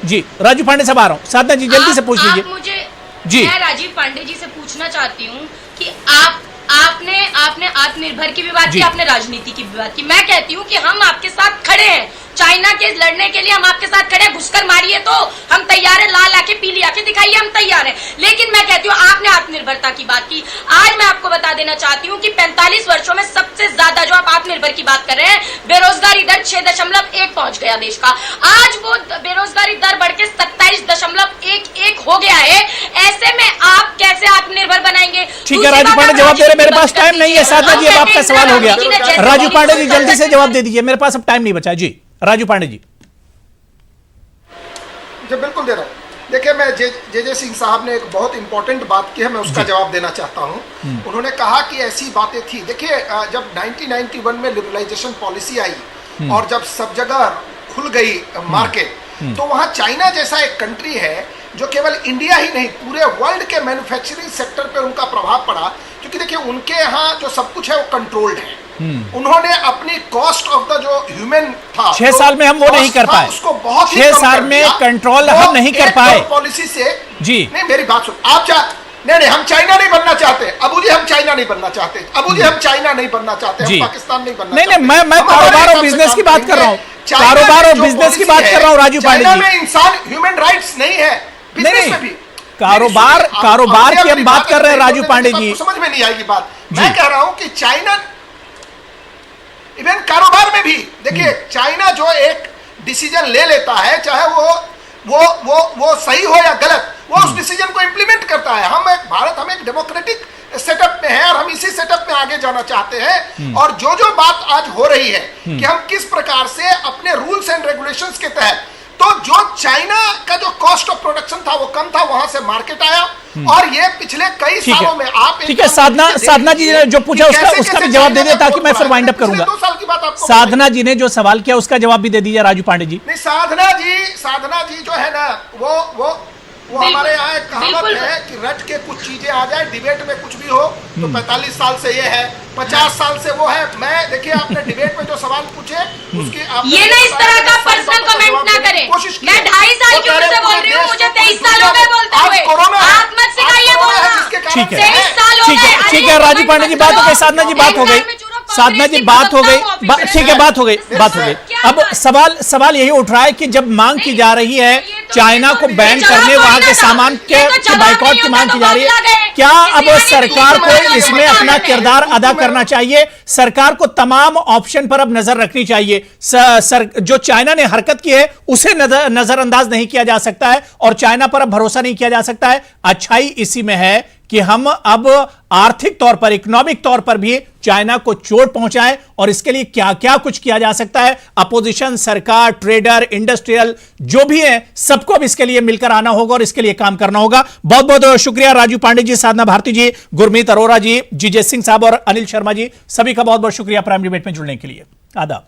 जी राजू पांडे साहब आ रहा हूँ, साधना जी जल्दी से पूछ लीजिए। मुझे मैं राजीव पांडे जी से पूछना चाहती हूँ कि आपने आत्मनिर्भर की भी बात की, आपने राजनीति की भी बात की। मैं कहती हूँ कि हम आपके साथ खड़े हैं, चाइना के लड़ने के लिए हम आपके साथ खड़े हैं। घुसकर मारिए तो हम तैयार हैं, लाल आंखें पीली आंखें दिखाइए, हम तैयार हैं। लेकिन मैं कहती हूँ, आपने आत्मनिर्भरता की बात की, आज मैं आपको बता देना चाहती हूँ कि 45 वर्षों में सबसे ज्यादा जो आप आत्मनिर्भर की बात कर रहे हैं, बेरोजगारी दर 6.1 पहुंच गया देश का। आज वो बेरोजगारी दर बढ़ के 27.11 हो गया है। ऐसे में आप कैसे आत्मनिर्भर बनाएंगे? ठीक है राजू पांडे जवाब दे रहे, मेरे पास टाइम नहीं है। साधना जी अब आपका सवाल हो गया, राजू पांडे जी जल्दी से जवाब दे दीजिए, मेरे पास अब टाइम नहीं बचा। जी राजू पांडे जी। बिल्कुल दे रहा हूँ। देखिए, मैं जे सिंह साहब ने एक बहुत इंपॉर्टेंट बात की है, मैं उसका जवाब देना चाहता हूँ। उन्होंने कहा कि ऐसी बातें थी। देखिए, जब 1991 में लिबरलाइजेशन पॉलिसी आई और जब सब जगह खुल गई मार्केट, तो वहाँ चाइना जैसा एक कंट्री है जो केवल इंडिया ही नहीं पूरे वर्ल्ड के मैन्युफैक्चरिंग सेक्टर पे उनका प्रभाव पड़ा, क्योंकि देखिए उनके यहाँ जो सब कुछ है वो कंट्रोल्ड है। उन्होंने अपनी कॉस्ट ऑफ द जो ह्यूमन था 6 साल में हम वो नहीं कर पाए, उसको बहुत 6 साल में कंट्रोल हम नहीं कर पाए पॉलिसी से। जी नहीं, मेरी बात सुन, आप नहीं, हम चाइना नहीं बनना चाहते अबू जी, हम चाइना नहीं बनना चाहते अबू जी, हम चाइना नहीं बनना चाहते, हम पाकिस्तान नहीं बनना चाहते। नहीं, मैं कारोबार और बिजनेस की बात कर रहा हूँ, कारोबार और बिजनेस की बात कर रहा हूँ राजू पांडे जी। में इंसान ह्यूमन राइट्स नहीं है, बिजनेस में भी कारोबार की हम बात कर रहे हैं राजू पांडे जी। समझ में नहीं आएगी बात। मैं कह रहा हूं कि चाइना इवन कारोबार में भी देखिए, चाइना जो एक डिसीजन ले लेता है, चाहे वो सही हो या गलत, वो उस डिसीजन को इंप्लीमेंट करता है। हम एक डेमोक्रेटिक सेटअप में है और हम इसी सेटअप में आगे जाना चाहते हैं। और जो बात आज हो रही है कि हम किस प्रकार से अपने रूल्स एंड रेगुलेशंस के तहत, तो जो चाइना का जो कॉस्ट ऑफ प्रोडक्शन था वो कम था, वहां से मार्केट आया, और ये पिछले कई सालों में आप ठीक है साधना जी ने जो पूछा उसका भी जवाब दे दिया, ताकि मैं फिर वाइंड अप करूंगा। 2 साल की बात आपको साधना जी ने जो सवाल किया उसका जवाब भी दे दीजिए राजू पांडे जी। नहीं, साधना जी जो है ना, वो हमारे यहाँ एक कहावत है कि रट के कुछ चीजें आ जाए, डिबेट में कुछ भी हो, तो 45 साल से ये है, 50 साल से वो है। मैं देखिए, आपने डिबेट में जो सवाल पूछे उसकी ये ना इस तरह का पर्सनल कमेंट ना करें। मैं 2.5 साल की उम्र से बोल रही हूँ, मुझे 23 साल हो गए बोलते हुए। आप मत सिखाइए बोलना। ठीक है राजू पांडे जी, बात हो गई, साधना जी बात हो गई, साधना जी बात हो गई, ठीक है, बात हो गई। अब सवाल यही उठ रहा है कि जब मांग की जा रही है चाइना को बैन करने, वहां के सामान के बाइकआउट की मांग की जा रही है, क्या अब सरकार को इसमें अपना किरदार अदा करना चाहिए? सरकार को तमाम ऑप्शन पर अब नजर रखनी चाहिए। जो चाइना ने हरकत की है उसे नजरअंदाज नहीं किया जा सकता है और चाइना पर अब भरोसा नहीं किया जा सकता है। अच्छाई इसी में है कि हम अब आर्थिक तौर पर, इकोनॉमिक तौर पर भी चाइना को चोट पहुंचाएं और इसके लिए क्या क्या कुछ किया जा सकता है। अपोजिशन, सरकार, ट्रेडर, इंडस्ट्रियल जो भी है, सबको अब इसके लिए मिलकर आना होगा और इसके लिए काम करना होगा। बहुत बहुत शुक्रिया राजू पांडे जी, साधना भारती जी, गुरमीत अरोरा जी, जीजे सिंह साहब और अनिल शर्मा जी, सभी का बहुत बहुत शुक्रिया प्राइम डिबेट में जुड़ने के लिए। आदाब।